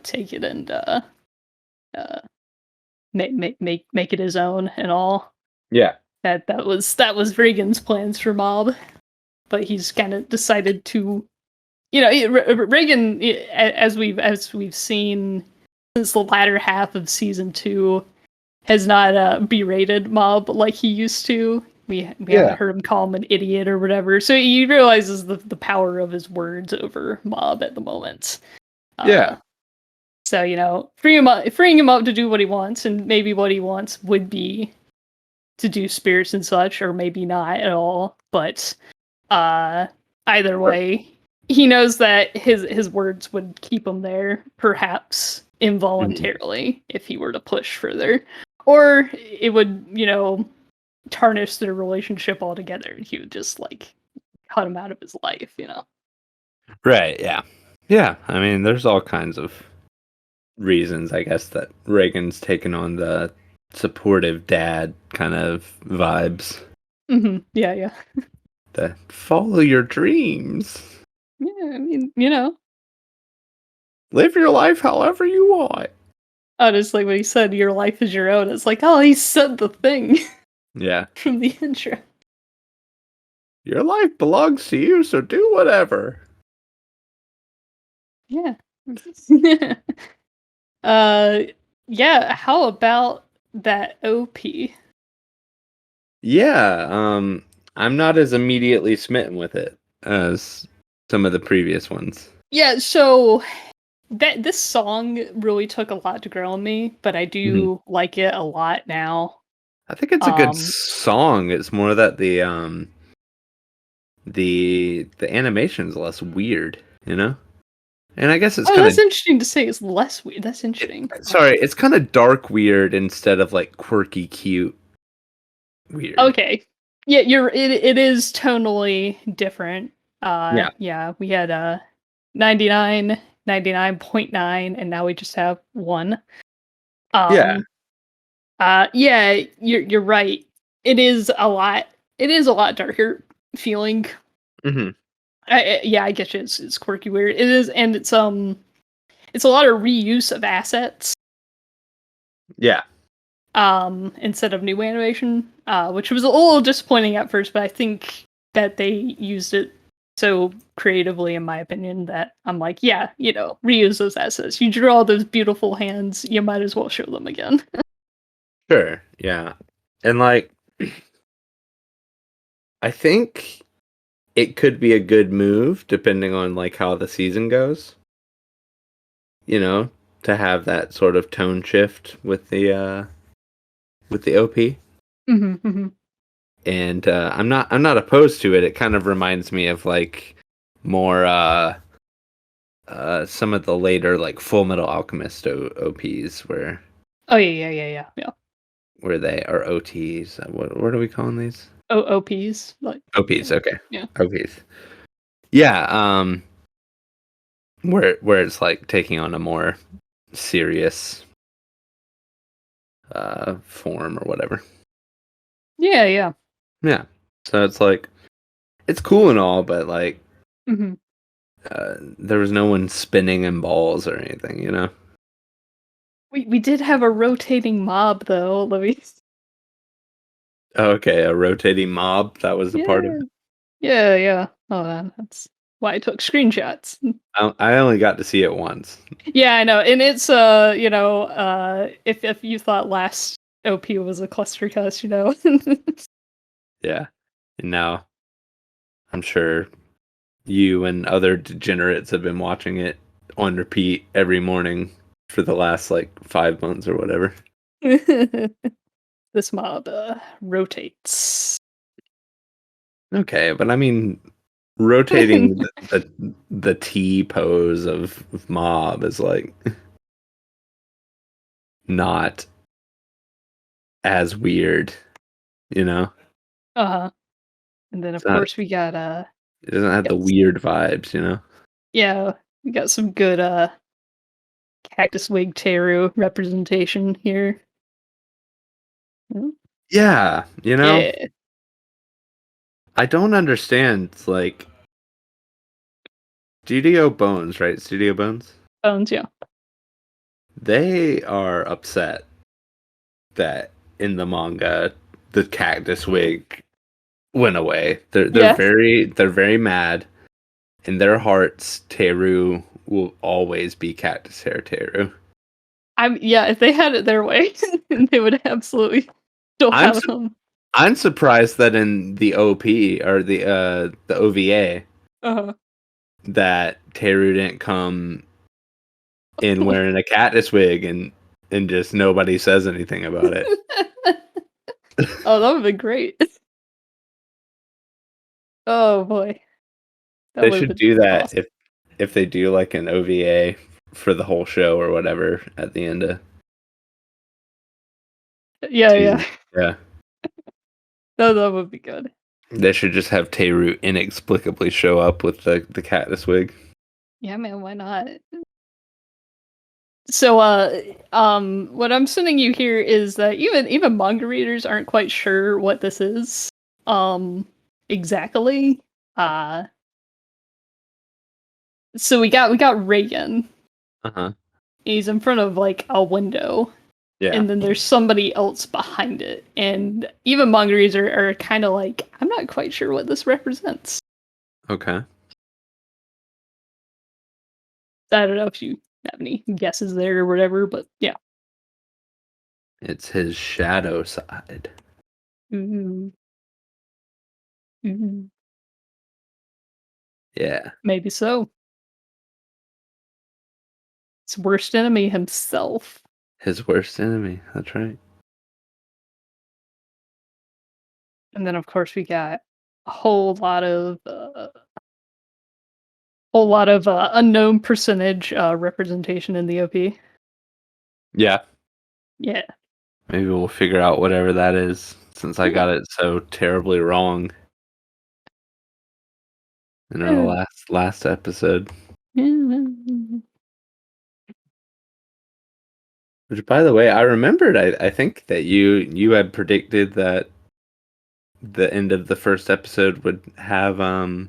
take it and uh, make it his own and all. yeah. That was Reagan's plans for Mob, but he's kind of decided to, Reagan, as we've seen since the latter half of season 2, has not berated Mob like he used to. We haven't Yeah. heard him call him an idiot or whatever. So he realizes the power of his words over Mob at the moment. Yeah. So freeing him up to do what he wants, and maybe what he wants would be to do spirits and such, or maybe not at all. But either way, he knows that his words would keep him there, perhaps Mhm. involuntarily, if he were to push further, or it would tarnish their relationship altogether. He would just cut him out of his life. Right, yeah. Yeah, I mean, there's all kinds of reasons, I guess, that Reagan's taken on the supportive dad kind of vibes. Yeah. The follow your dreams. Yeah, I mean, Live your life however you want. honestly, when he said your life is your own, it's like, oh, he said the thing Yeah. from the intro. Your life belongs to you, so do whatever. Yeah. uh, yeah. How about that OP? Yeah, I'm not as immediately smitten with it as some of the previous ones. Yeah. So this song really took a lot to grow on me, but I Mhm. do like it a lot now. I think it's a good Um. song. It's more that the animation's less weird, you know? And I guess it's Oh, kind of that's interesting to say. It's less weird. That's interesting. sorry, it's kind of dark weird instead of like quirky cute weird. Okay. Yeah, it is tonally different. Yeah. Yeah, we had 99, 99.9, and now we just have 1. Yeah. Um yeah, you're right. It is a lot darker feeling. Mhm. Yeah, I get you. It's quirky weird. It is, and it's a lot of reuse of assets Yeah. instead of new animation, which was a little disappointing at first, but I think that they used it so creatively, in my opinion, that I'm like, yeah, reuse those assets. You drew all those beautiful hands, you might as well show them again. Sure. Yeah. And like I think it could be a good move depending on like how the season goes, you know, to have that sort of tone shift with the OP. Hmm. And I'm not opposed to it. It kind of reminds me of like more some of the later like Full Metal Alchemist OPs Oh yeah. where they are OTs. What are we calling these? OPs, like, OPs, okay. yeah. OPs. Yeah, where it's like taking on a more serious form or whatever. Yeah. Yeah. So it's like it's cool and all, but like Mhm. there was no one spinning in balls or anything, you know? We did have a rotating mob though, let me Okay, a rotating mob, that was a part of Yeah. it. Yeah, yeah. Oh, man, that's why I took screenshots. I only got to see it once. Yeah, I know, and it's, if you thought last OP was a cluster cuss, you know? Yeah. And now I'm sure you and other degenerates have been watching it on repeat every morning for the last like 5 months or whatever. This mob, rotates. Okay, but I mean, rotating the T pose of mob is like not as weird, you know? Uh-huh, and then, It's of not course, we got, it doesn't have the got s weird vibes, you know? yeah, we got some good, Cactus Wig Teru representation here. Mm, Yeah, you know, yeah, I don't understand like Studio Bones, right? Studio Bones? bones, yeah. They are upset that in the manga the cactus wig went away. Yeah. They're very mad. In their hearts, Teru will always be cactus hair Teru. Yeah, if they had it their way, they would absolutely still I'm have su- them. I'm surprised that in the OP or the OVA Uh-huh. that Teru didn't come in wearing a cactus wig and just nobody says anything about it. Oh, that would've been great. Oh, boy. That They would've should been do that awesome. if they do like an OVA for the whole show or whatever at the end of Yeah, yeah. season. Yeah. No, that would be good. They should just have Tayru inexplicably show up with the cactus wig. Yeah, man, why not? So, what I'm sending you here is that even manga readers aren't quite sure what this is, um, exactly. Uh, so we got Reagan. Uh-huh. He's in front of, like, a window, Yeah. and then there's somebody else behind it, and even manga readers are kinda like, "I'm not quite sure what this represents." Okay. I don't know if you have any guesses there or whatever, but yeah. It's his shadow side. Ooh, ooh, Yeah. maybe so. His worst enemy himself. His worst enemy. That's right. And then, of course, we got a whole lot of, unknown percentage, representation in the OP. Yeah. Yeah. Maybe we'll figure out whatever that is since I Yeah. got it so terribly wrong in our Yeah. last episode. Which, by the way, I remembered. I think that you had predicted that the end of the first episode would have the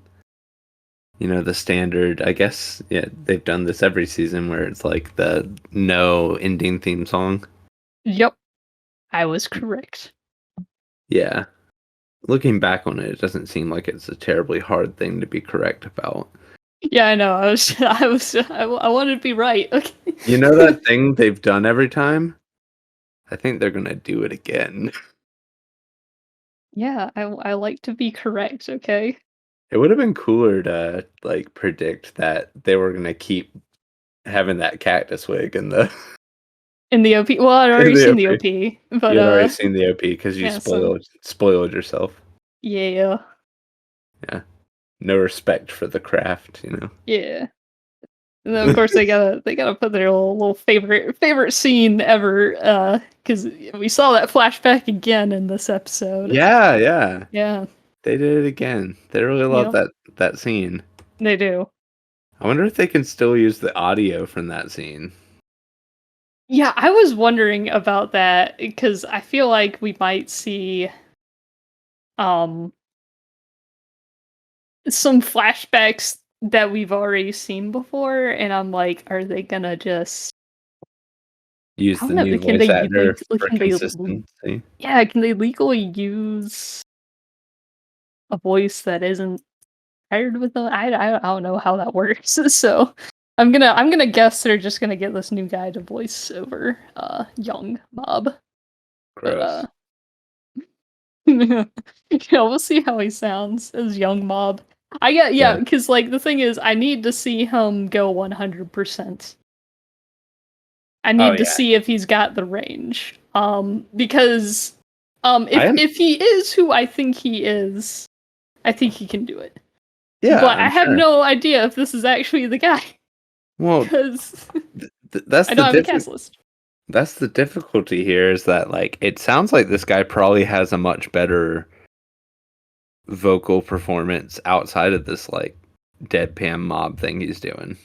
standard. I guess yeah, they've done this every season where it's like the no ending theme song. Yep, I was correct. Yeah, looking back on it, it doesn't seem like it's a terribly hard thing to be correct about. Yeah, I know, I wanted to be right, okay. You know that thing they've done every time? I think they're gonna do it again. Yeah, I like to be correct, okay? It would have been cooler to like predict that they were gonna keep having that cactus wig in the In the OP, well, I'd in already the seen the OP. OP, but, You had already seen the OP because you yeah, so spoiled yourself. yeah, Yeah, no respect for the craft, you know. yeah. And then, of course, they gotta put their little favorite scene ever, because we saw that flashback again in this episode. Yeah, yeah, Yeah, they did it again. They really love yep, that scene. they do. I wonder if they can still use the audio from that scene. Yeah, I was wondering about that because I feel like we might see, um some flashbacks that we've already seen before, and I'm like, are they gonna just Use I don't the know, new can voice they actor for can they consistency. yeah, can they legally use a voice that isn't paired with them? I don't know how that works. So I'm gonna guess they're just gonna get this new guy to voice over young Mob. But Gross. yeah, we'll see how he sounds as young Mob. I get yeah, Yeah. because like the thing is, I need to see him go 100%. I Oh, need to yeah. see if he's got the range. Because I am if he is who I think he is, I think he can do it. yeah, But I I'm have sure. no idea if this is actually the guy Well, because that's I the don't have a cast list. that's the difficulty here is that, like, it sounds like this guy probably has a much better vocal performance outside of this, like, deadpan mob thing he's doing.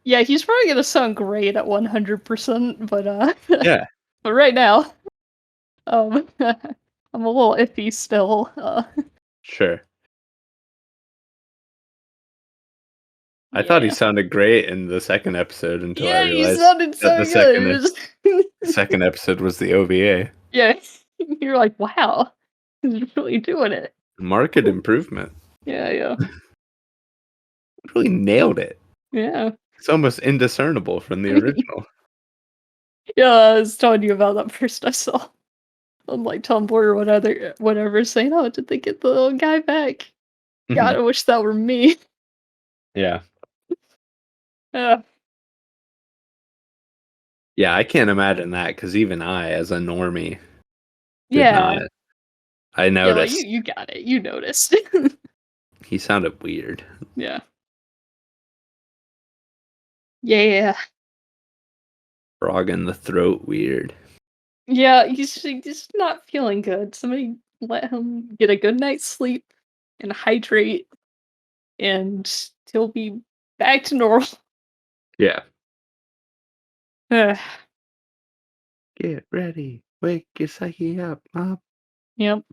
Yeah, he's probably gonna sound great at 100%, but Yeah, but right now, I'm a little iffy still. sure. I thought he Yeah. sounded great in the second episode until I Yeah, he realized sounded that so good. It was the second episode was the OVA. yeah, you're like, wow, he's really doing it. Market improvement. Yeah, yeah, Really nailed it. yeah. It's almost indiscernible from the original. Yeah, I was telling you about that first I saw on like Tumblr or whatever, saying, "Oh, did they get the little guy back?" God, Mhm. I wish that were me. Yeah. Yeah, Yeah, I can't imagine that because even I, as a normie, did not. yeah, I yeah. Like noticed you got it. You noticed. he sounded weird. Yeah, yeah, Frog in the throat weird. yeah. He's not feeling good. Somebody let him get a good night's sleep and hydrate, and he'll be back to normal. Yeah. Ugh, Get ready. Wake your psyche up, Mom. yep.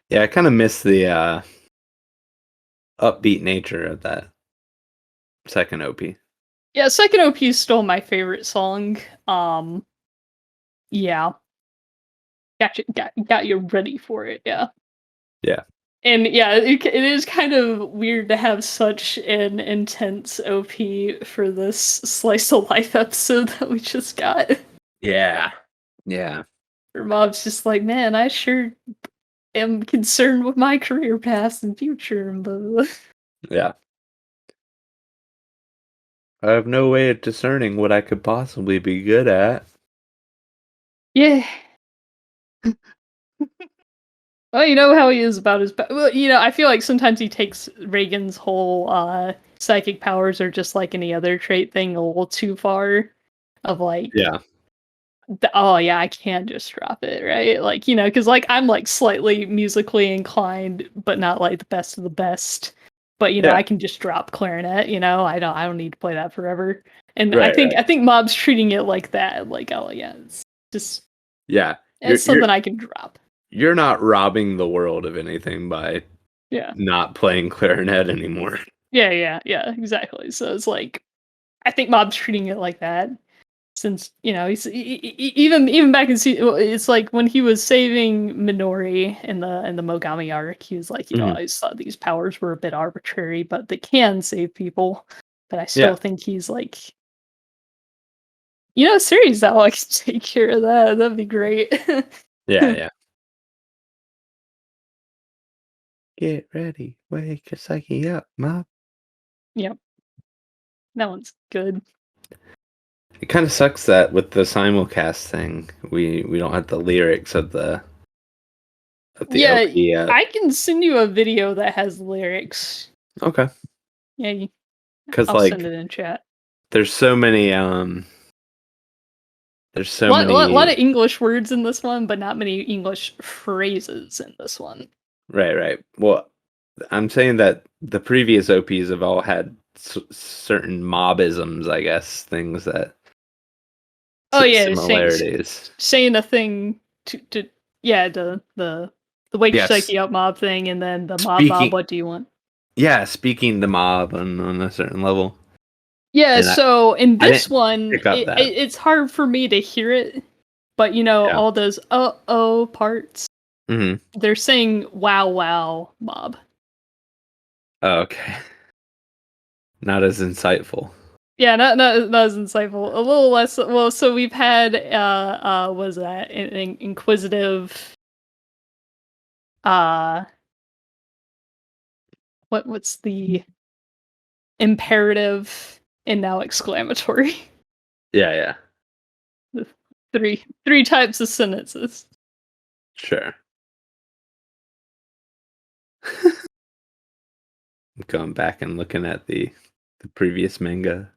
Yeah, I kind of miss the upbeat nature of that second OP. Yeah, second OP is still my favorite song. Um, yeah, got you ready for it. Yeah. Yeah. And yeah, it is kind of weird to have such an intense OP for this slice of life episode that we just got. Yeah. Yeah. Where Mob's just like, man, I sure am concerned with my career past and future and blah, blah, blah." Yeah. I have no way of discerning what I could possibly be good at. Yeah. Well, you know how he is about his. Well, I feel like sometimes he takes Reagan's whole psychic powers or just like any other trait thing a little too far. Of like, Yeah. oh yeah, I can just drop it, right? Like, because like I'm like slightly musically inclined, but not like the best of the best. But I Yeah. can just drop clarinet. I don't need to play that forever. And I Right, think right. I think Mob's treating it like that. Like, oh yeah, it's just Yeah. it's something I can drop. You're not robbing the world of anything by Yeah. not playing clarinet anymore. Yeah, exactly. So it's like I think Mob's treating it like that since he's even back in it's like when he was saving Minori in the Mogami arc, he was like, Mhm. I just thought these powers were a bit arbitrary, but they can save people. But I still Yeah. think he's like, a series that will like take care of that. That'd be great. Yeah, yeah. Get ready. Wake your psyche up, Mom. Yep, that one's good. It kind of sucks that with the simulcast thing, we don't have the lyrics of the Yeah, OP yet. I can send you a video that has lyrics. Okay. Yeah, Because I'll send like it in chat. there's so many there's so Lot many of English words in this one, but not many English phrases in this one. right. Well, I'm saying that the previous OPs have all had certain mobisms, I guess, things that Oh yeah, similarities. saying a thing to yeah the The wake Yes. psyche up mob thing, and then the mob, Speaking, what do you want? yeah, speaking the mob on a certain level, Yeah, and so in I this didn't one, pick up that. it's hard for me to hear it, but Yeah. all those uh-oh parts, Hmm. they're saying wow wow mob. Oh, okay. Not as insightful. Yeah, not as insightful. A little less well, so we've had what is that? Inquisitive uh what's the imperative and now exclamatory. Yeah, yeah, The three types of sentences. sure. I'm going back and looking at the previous manga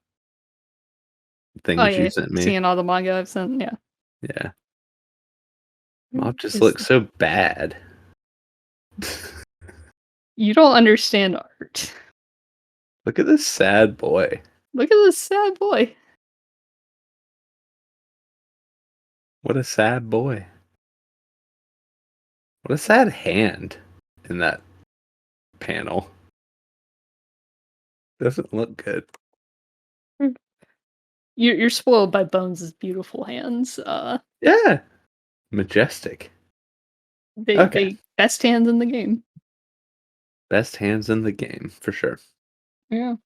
Oh things you yeah, sent me. seeing all the manga I've sent, yeah. Yeah, Mm, mob just Is looks so bad. you don't understand art. Look at this sad boy. Look at this sad boy. What a sad boy. What a sad hand in that panel. Doesn't look good. Mm. You're spoiled by Bones' beautiful hands. Yeah, majestic. Okay, They best hands in the game. best hands in the game for sure. Yeah.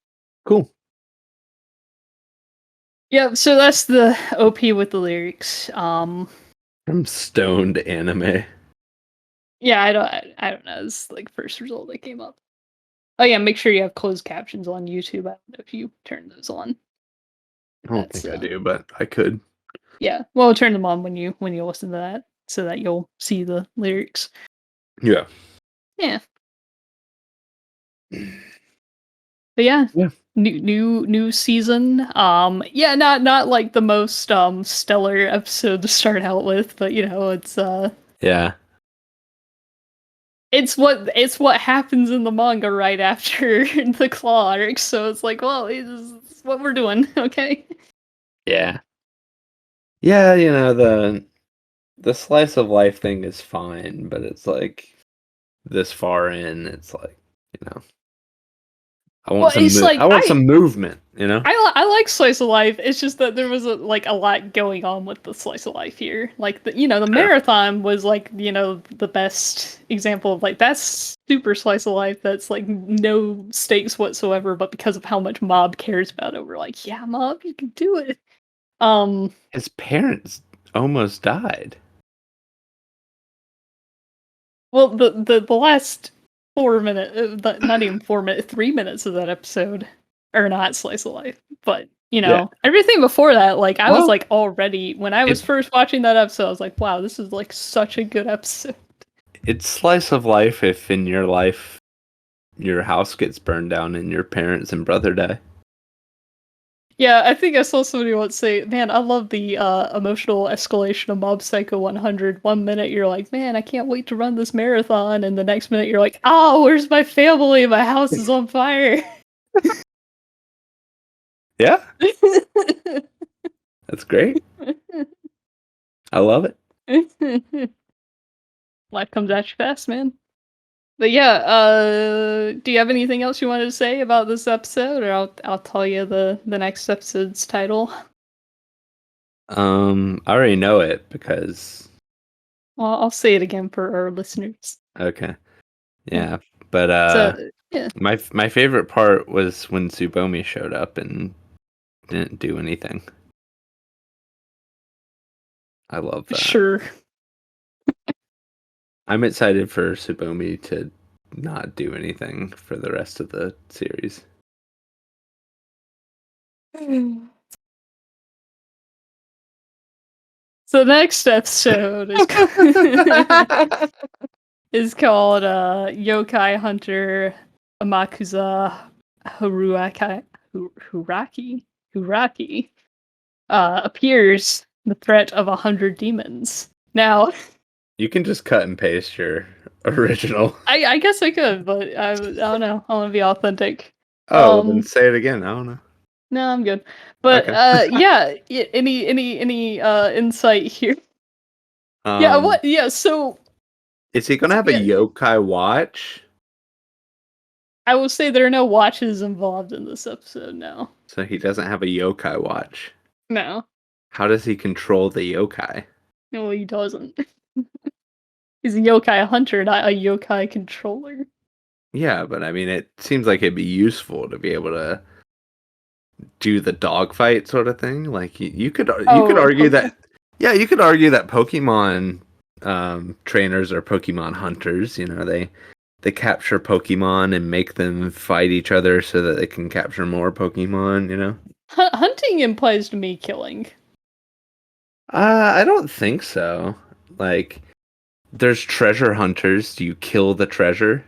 Cool. Yeah, so that's the OP with the lyrics. From stoned anime. Yeah, I don't know. It's like first result that came up. Oh yeah, make sure you have closed captions on YouTube. I don't know if you turn those on. I don't That's think I do, but I could. yeah. Well, turn them on when you listen to that, so that you'll see the lyrics. Yeah. Yeah, but yeah, Yeah. new season. Yeah, not like the most stellar episode to start out with, but Yeah. it's what happens in the manga right after the claw arc. So it's like, well, it's what we're doing, okay? Yeah. Yeah, the slice of life thing is fine, but it's like this far in, it's like, you know, Well, it's I like want some movement, you know? I like slice of life. It's just that there was a lot going on with the slice of life here. Like the Sure. marathon was like the best example of like that's super slice of life. That's like no stakes whatsoever, but because of how much Mob cares about it, we're like, yeah, Mob, you can do it. Um, His parents almost died. well, the last 4 minute, not even 4 minutes, 3 minutes of that episode are not slice of life, but Yeah. everything before that, like I was Well, like already when I was it first watching that episode, I was like, wow, this is like such a good episode. it's slice of life if in your life your house gets burned down and your parents and brother die. Yeah, I think I saw somebody once say, "Man, I love the emotional escalation of Mob Psycho 100. 1 minute you're like, man, I can't wait to run this marathon, and the next minute you're like, oh, where's my family? My house is on fire." Yeah, that's great. I love it. Life comes at you fast, man. But yeah, do you have anything else you wanted to say about this episode, or I'll tell you the next episode's title. I already know it because Well, I'll say it again for our listeners. okay. Yeah. Yeah, but So yeah, my favorite part was when Tsubomi showed up and didn't do anything. I love that. sure. I'm excited for Tsubomi to not do anything for the rest of the series. So the next episode is is called Yokai Hunter Amakusa Haruaki Huraki appears the threat of 100 demons. Now, You can just cut and paste your original. I guess I could, but I don't know. I want to be authentic. Oh, well, then Um, say it again. I don't know. no, I'm good. But Okay. yeah, any insight here? Yeah, Um, what? Yeah, so Is he gonna have a Yeah, yokai watch? I will say there are no watches involved in this episode. No, So he doesn't have a yokai watch. no, How does he control the yokai? no, he doesn't. He's a yokai hunter, not a yokai controller. Yeah, but I mean, it seems like it'd be useful to be able to do the dogfight sort of thing. Like you could Oh, a argue Pokemon. that, yeah, you could argue that Pokemon trainers are Pokemon hunters. You know, they capture Pokemon and make them fight each other so that they can capture more Pokemon. You know, Hunting implies to me killing. I don't think so. Like, there's treasure hunters. Do you kill the treasure?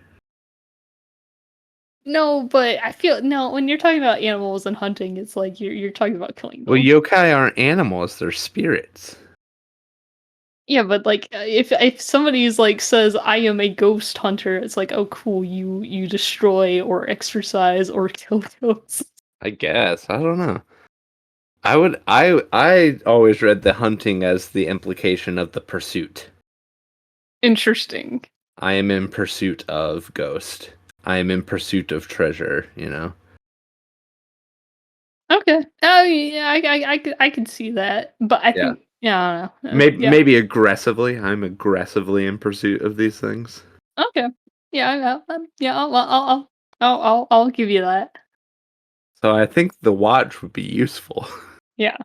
No, but I feel no. When you're talking about animals and hunting, it's like you're talking about killing Well, them. yokai aren't animals; they're spirits. Yeah, but like if somebody's like says I am a ghost hunter, it's like oh cool, you destroy or exorcise or kill ghosts. I guess. I don't know. I always read the hunting as the implication of the pursuit. Interesting. I am in pursuit of ghost. I am in pursuit of treasure, you know. Okay. Oh yeah, I could see that, but I Yeah. think yeah, I don't know. Maybe Yeah. maybe aggressively. I'm aggressively in pursuit of these things. Okay. Yeah. Yeah. I'll give you that. So I think the watch would be useful. Yeah.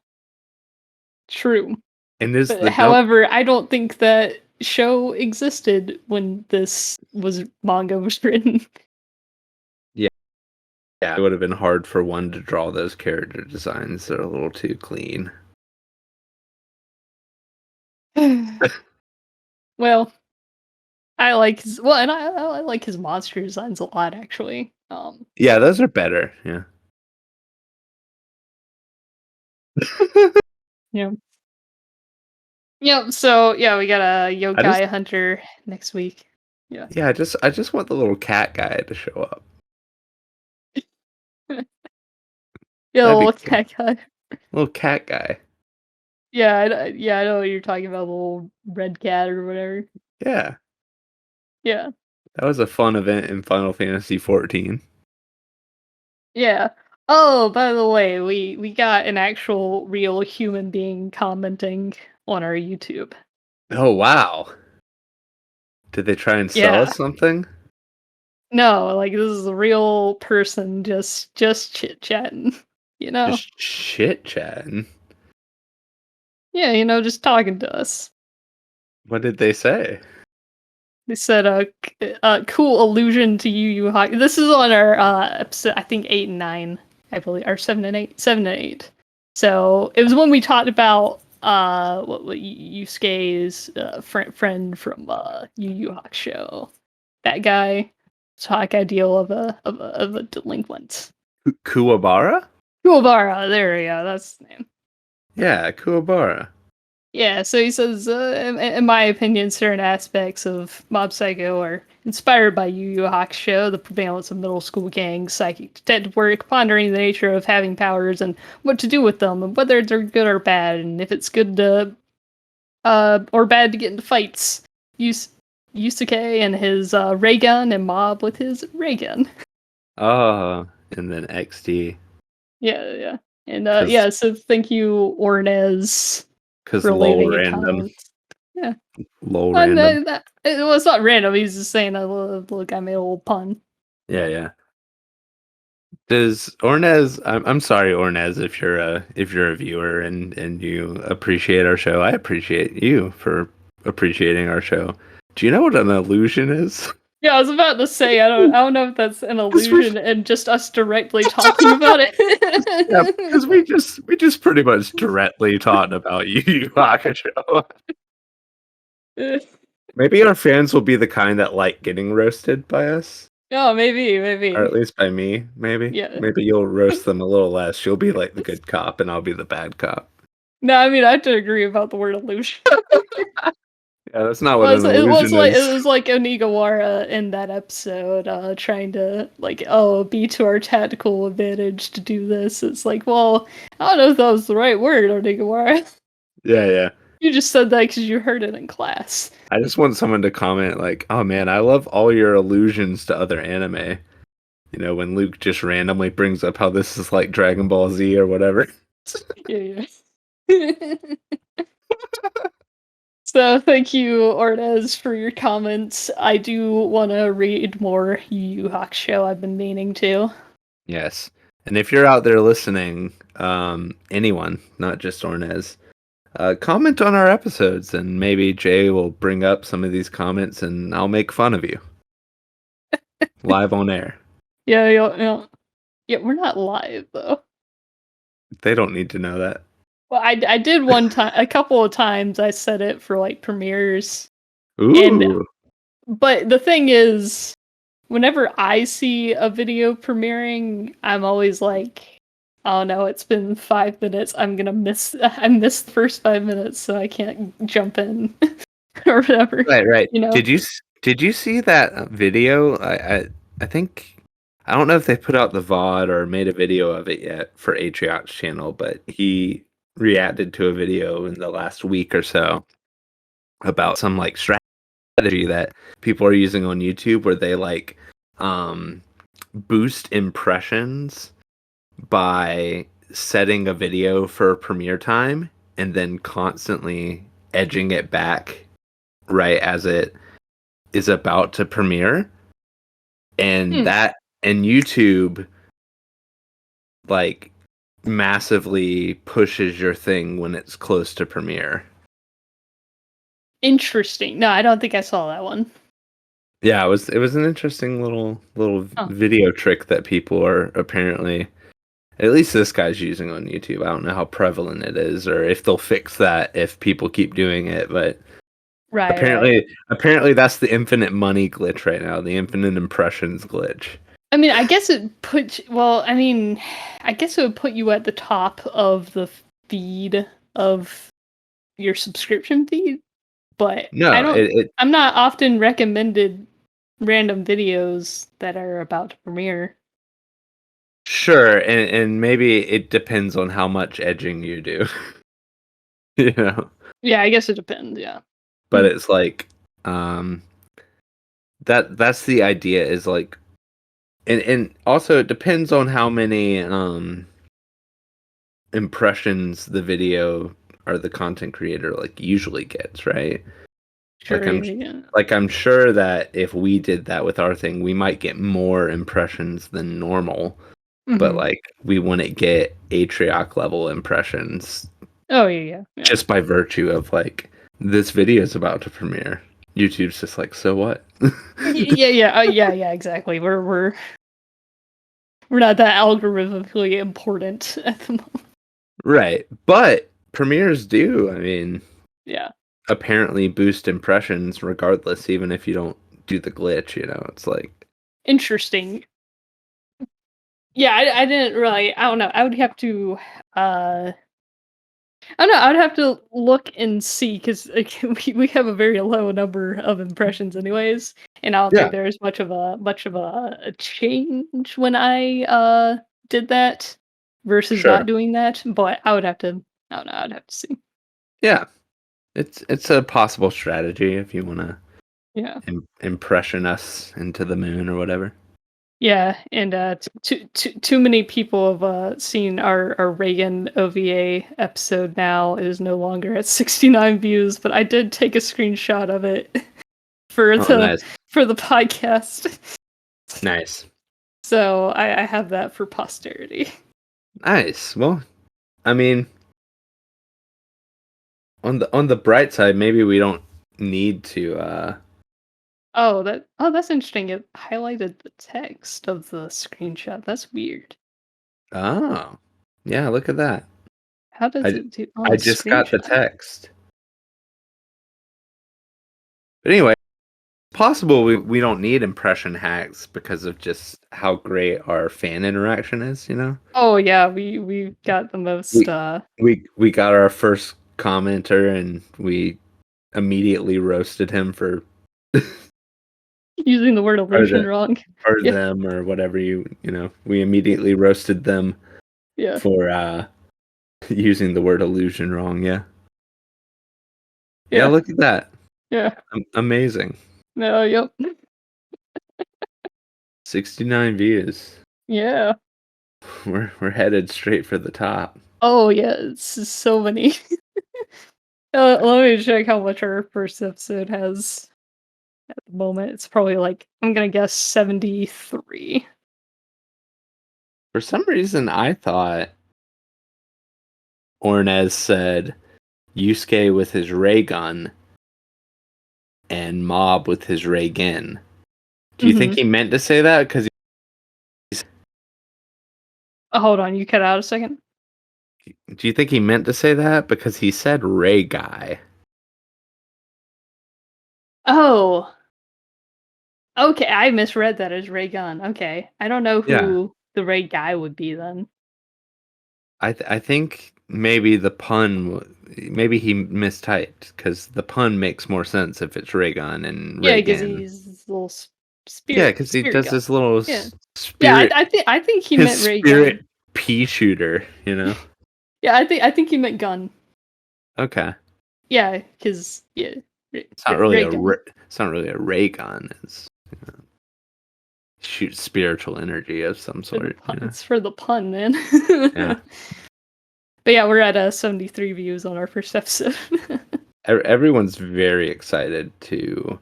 True. And is But the dump however, I don't think that show existed when this manga was written. Yeah, yeah, it would have been hard for one to draw those character designs. They're a little too clean. Well, I like his well, and I like his monster designs a lot actually. Yeah, those are better. Yeah. Yeah. Yep. So yeah, we got a I just yokai hunter next week. Yeah. Yeah, I just want the little cat guy to show up. Yeah, That'd be look cool. that guy. Little cat guy. Yeah, yeah, I know what you're talking about, the little red cat or whatever. Yeah. Yeah. That was a fun event in Final Fantasy 14. Yeah. Oh, by the way, we got an actual real human being commenting on our YouTube. Oh wow. Did they try and sell Yeah. us something? No, like this is a real person just chit-chatting, you know? Just shit chatting. Yeah, just talking to us. What did they say? They said cool allusion to Yu Yu Hakusho. This is on our episode I think 8 and 9, I believe, or 7 and 8. 7 and 8. So, it was when we talked about what Yusuke's friend from Yu Yu Hakusho. That guy. Talk ideal of a delinquent. Kuwabara? Kuwabara, there we go, that's his name. Yeah, Kuwabara. Yeah, so he says, in my opinion, certain aspects of Mob Psycho are inspired by Yu Yu Hakusho, the prevalence of middle school gangs, psychic detective work, pondering the nature of having powers and what to do with them, and whether they're good or bad, and if it's good to, or bad to get into fights. Yusuke and his ray gun, and Mob with his ray gun. Oh, and then XD. Yeah. And Cause, yeah, so thank you, Ornez, cause for lol leaving a random. comment. Yeah. Lol Well, random. it's not random. He's just saying, look, I made a little pun. Yeah, yeah. Does Ornez? I'm sorry, Ornez, if you're a viewer and you appreciate our show. I appreciate you for appreciating our show. Do you know what an illusion is? Yeah, I was about to say, I don't know if that's an 'Cause we, illusion and just us directly talking about yeah, because it. we just pretty much directly talked about Yu Yu Hakusho. Maybe our fans will be the kind that like getting roasted by us, Oh, or at maybe. least by me. Maybe Yeah. maybe you'll roast them a little less. You'll be like the good cop, and I'll be the bad cop. No, I mean I have to agree about the word illusion. Yeah, that's not what Well, an illusion it is. was like Onigawara in that episode, trying to like, be to our tactical advantage to do this. It's like, well, I don't know if that was the right word, Onigawara. Yeah, yeah. You just said that because you heard it in class. I just want someone to comment like, "Oh man, I love all your allusions to other anime." You know, when Luke just randomly brings up how this is like Dragon Ball Z or whatever. Yeah, yeah. So thank you, Ortez, for your comments. I do want to read more Yu Yu Hakusho. I've been meaning to. Yes. And if you're out there listening, anyone, not just Ornez, comment on our episodes and maybe Jay will bring up some of these comments and I'll make fun of you live on air. Yeah, yeah, yeah. Yeah, we're not live though. They don't need to know that. Well, I did one time, a couple of times. I said it for like premieres, and Ooh. but the thing is, whenever I see a video premiering, I'm always like, "Oh no, it's been 5 minutes. I'm gonna miss. I missed the first 5 minutes, so I can't jump in or whatever." Right, right. You know? Did you see that video? I think I don't know if they put out the VOD or made a video of it yet for Atriot's channel, but he reacted to a video in the last week or so about some like strategy that people are using on YouTube where they like um boost impressions by setting a video for premiere time and then constantly edging it back right as it is about to premiere, and Hmm. that and YouTube like massively pushes your thing when it's close to premiere. Interesting. No, I don't think I saw that one. Yeah, it was an interesting little Oh, video trick that people are apparently, at least this guy's using on YouTube. I don't know how prevalent it is or if they'll fix that if people keep doing it, but right, right. apparently that's the infinite money glitch right now, the infinite impressions glitch. I mean, I guess it put. Well, I mean, I guess it would put you at the top of the feed of your subscription feed, but I No, don't. it I'm not often recommended random videos that are about to premiere. sure, and maybe it depends on how much edging you do. You know, Yeah, I guess it depends. Yeah. but it's like um that's the idea is like, and also it depends on how many impressions the video or the content creator like usually gets, right? Like Sure. Yeah. I'm sure that if we did that with our thing, we might get more impressions than normal, but Hmm. like we wouldn't get Atrioc level impressions Oh yeah, yeah, yeah. just by virtue of like this video is about to premiere. YouTube's just like, so what? Yeah, yeah, yeah, yeah. Exactly. We're not that algorithmically important at the moment. Right. But premieres do, I mean, Yeah. apparently boost impressions regardless, even if you don't do the glitch, you know. It's like, Interesting. Yeah, I didn't really. I don't know. I would have to. I don't know. I would have to look and see because like, we have a very low number of impressions, anyways, and I don't think yeah, there's much of a change when I did that versus not sure. doing that. But I would have to. I don't know. I'd have to see. Yeah. It's a possible strategy if you want to Yeah. impression us into the moon or whatever. Yeah, and too many people have seen our Reagan OVA episode now. It is no longer at 69 views, but I did take a screenshot of it for Oh, the nice. for the podcast. Nice. So I have that for posterity. Nice. Well, I mean, on the bright side, maybe we don't need to That's interesting. It highlighted the text of the screenshot. That's weird. oh. Yeah, look at that. How does I it do on I the just got the screenshot? text. But anyway, possible we don't need impression hacks because of just how great our fan interaction is, you know? Oh yeah, we got the most We we got our first commenter and we immediately roasted him for using the word or illusion wrong. Yeah, them or whatever you know. We immediately roasted them yeah. for using the word illusion wrong, yeah. Yeah, Yeah. look at that. Yeah. Amazing. No, yep. 69 views. Yeah. We're headed straight for the top. Oh, yeah, it's just so many. Let me check how much our first episode has at the moment. It's probably like, I'm gonna guess 73. For some reason, I thought Ornez said Yusuke with his ray gun and Mob with his ray gun. Do you think Mhm. he meant to say that? Because Oh, hold on, you cut out a second? do you think he meant to say that? Because he said ray guy. Oh, okay, I misread that as Ray Gun, okay. I don't know Yeah, who the Ray guy would be then. I think maybe the pun, maybe he mistyped because the pun makes more sense if it's ray gun and Yeah, ray because gun. he's this little Yeah, spirit because he spirit does gun. this little Yeah. Yeah, spirit, I think he his meant Ray Gun. spirit pea shooter. You know. Yeah, I think he meant gun. Okay. Yeah, because yeah, It's not really Ray Gun. it's not really a ray gun. It's shoot spiritual energy of some For the sort. pun, it's for the pun, man. Yeah. But yeah, we're at 73 views on our first episode. Everyone's very excited to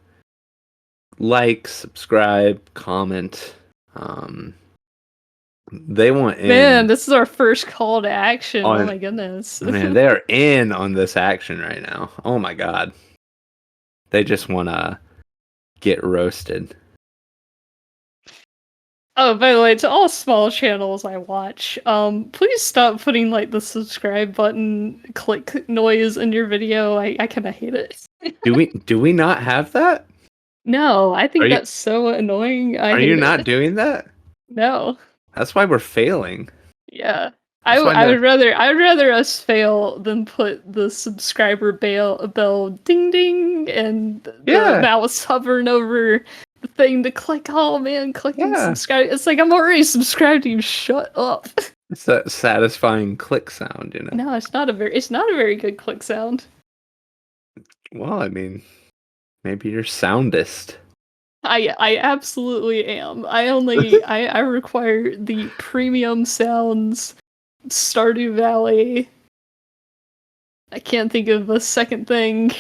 like, subscribe, comment. Um, they want Man, in this is our first call to action. Oh on my goodness. man. They are in on this action right now. Oh my god. They just want to get roasted. Oh, by the way, to all small channels I watch, please stop putting like the subscribe button click noise in your video. I kind of hate it. Do we not have that? No, I Are think you that's so annoying. I are you hate not it. doing that? No. That's why we're failing. Yeah. That's why I no. would rather us fail than put the subscriber bell ding ding and the Yeah, mouse hovering over the thing to click. Oh man, click and yeah. subscribe. It's like I'm already subscribed to you. Shut up. It's that satisfying click sound, you know. No, it's not a very good click sound. Well, I mean, maybe you're soundest. I absolutely am. I require the premium sounds, Stardew Valley. I can't think of a second thing.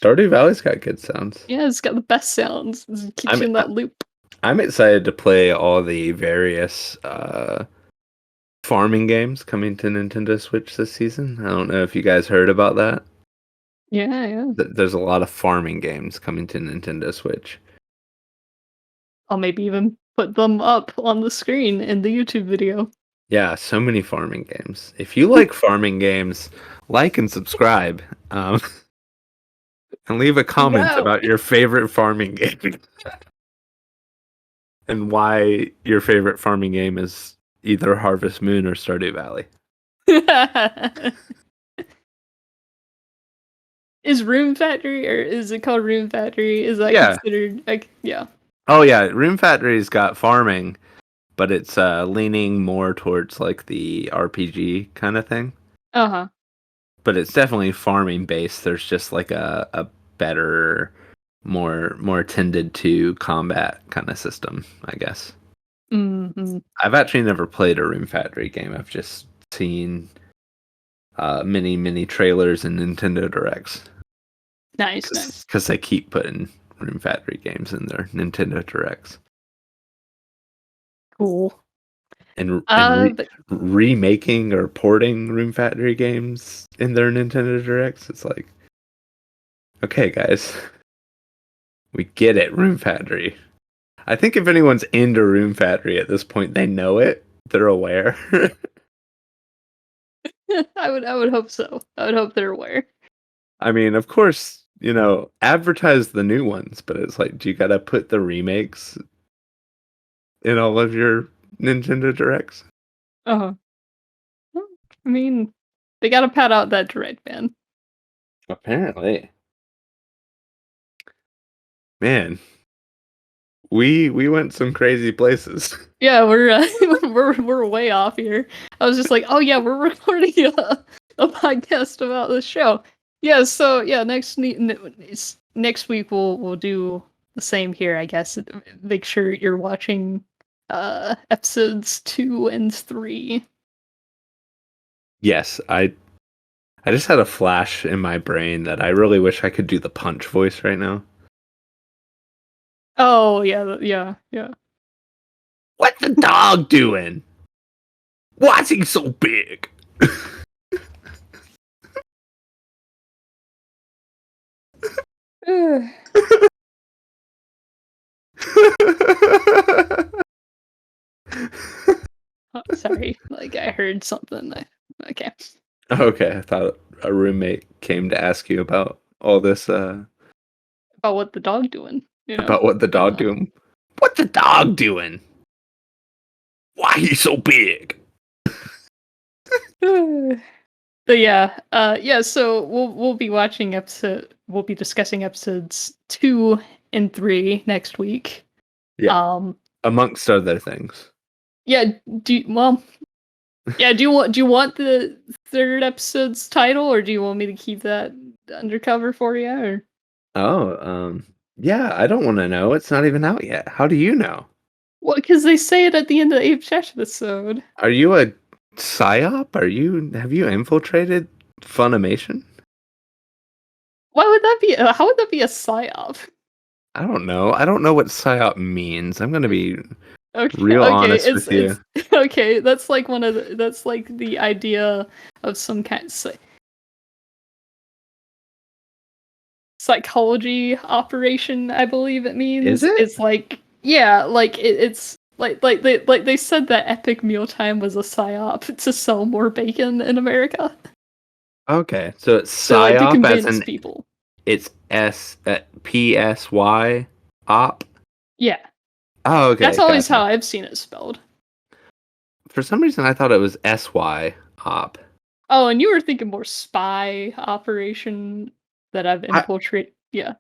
Stardew Valley's got good sounds. Yeah, it's got the best sounds. It keeps I'm you in that loop. I'm excited to play all the various farming games coming to Nintendo Switch this season. I don't know if you guys heard about that. Yeah, yeah. There's a lot of farming games coming to Nintendo Switch. I'll maybe even put them up on the screen in the YouTube video. Yeah, so many farming games. If you like farming games, like and subscribe. And leave a comment No. about your favorite farming game and why your favorite farming game is either Harvest Moon or Stardew Valley. Is Room Factory, or is it called Room Factory? Is that Yeah. considered like yeah? Oh yeah, Room Factory's got farming, but it's leaning more towards like the RPG kind of thing. Uh-huh. But it's definitely farming based. There's just like a better, more tended to combat kind of system, I guess. Hmm. I've actually never played a Room Factory game. I've just seen many trailers and Nintendo Directs Nice, nice. because they keep putting Room Factory games in their Nintendo Directs Cool. and But remaking or porting Room Factory games in their Nintendo Directs. It's like, okay, guys, we get it, Room Factory. I think if anyone's into Room Factory at this point, they know it. They're aware. I would hope so. I would hope they're aware. I mean, of course, advertise the new ones, but it's like, do you gotta put the remakes in all of your Nintendo Directs? Uh-huh. Well, I mean, they gotta pat out that direct, man. Apparently. Man, we went some crazy places. Yeah, we're way off here. I was just like, oh yeah, we're recording a podcast about this show. Yeah, so yeah, next week we'll do the same here, I guess. Make sure you're watching episodes 2 and 3. Yes, I just had a flash in my brain that I really wish I could do the Punch voice right now. Oh, yeah, yeah. What's the dog doing? Why's he so big? Oh, sorry, like I heard something. Okay. Okay, I thought a roommate came to ask you about all this, About what the dog doing, you know? about what the dog Uh, doing. What's the dog doing? Why he so big? but yeah, yeah, so we'll be discussing episodes 2 and 3 next week. Yeah, Um, amongst other things. yeah, well, yeah, do you want the third episode's title, or do you want me to keep that undercover for you, or Oh, yeah, I don't want to know. It's not even out yet. How do you know? well, because they say it at the end of each episode. Are you a psyop? Have you infiltrated Funimation? Why would that be? How would that be a psyop? I don't know. I don't know what psyop means. I'm gonna be Okay, real okay, honest with you. it's okay. That's like that's like the idea of some kind of psychology operation, I believe it Is means. it? It's like, yeah, like it's like they said that Epic Mealtime was a psyop to sell more bacon in America. Okay, so it's So like to psyop as convince in people. it's PSY op. Yeah. Oh, That's okay, always how gotcha. I've seen it spelled. For some reason, I thought it was SY op. Oh, and you were thinking more spy operation that I've I, infiltrated. Yeah.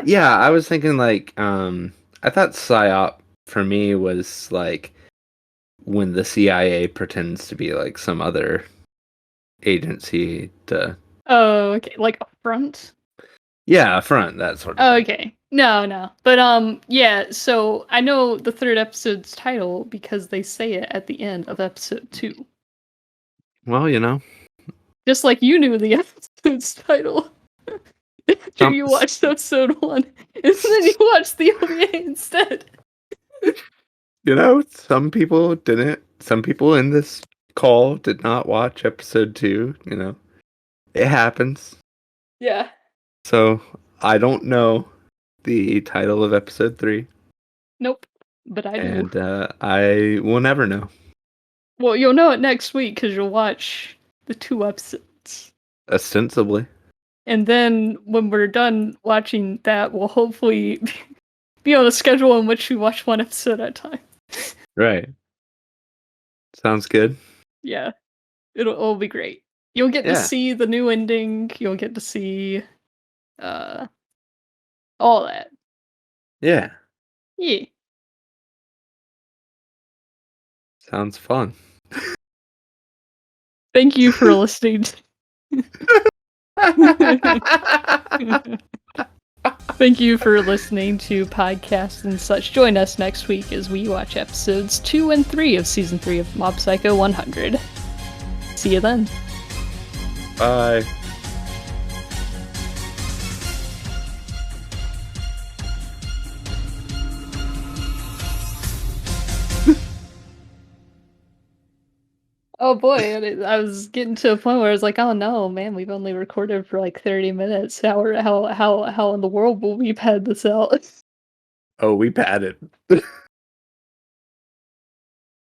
yeah, I was thinking like, I thought psyop for me was like when the CIA pretends to be like some other agency to, Oh, okay. Like a front? yeah, front that sort of Oh, thing. okay. No, no. But yeah, so I know the third episode's title because they say it at the end of episode 2. Well, Just like you knew the episode's title after some you watched episode 1. And then you watched the OVA instead. some people didn't. Some people in this call did not watch episode 2. It happens. Yeah. So I don't know the title of episode 3, Nope. But I do. and I will never know. Well, you'll know it next week because you'll watch the 2 episodes. Ostensibly, And then when we're done watching that, we'll hopefully be on a schedule in which we watch one episode at a time. right? Sounds good. Yeah, it'll be great. You'll get to Yeah, see the new ending. You'll get to see uh all that. yeah. Yeah. Sounds fun. Thank you for listening. Thank you for listening to podcasts and such. Join us next week as we watch episodes 2 and 3 of season 3 of Mob Psycho 100. See you then. Bye. Oh boy, and I was getting to a point where I was like, "Oh no, man, we've only recorded for like 30 minutes. How in the world will we pad this out?" Oh, we patted.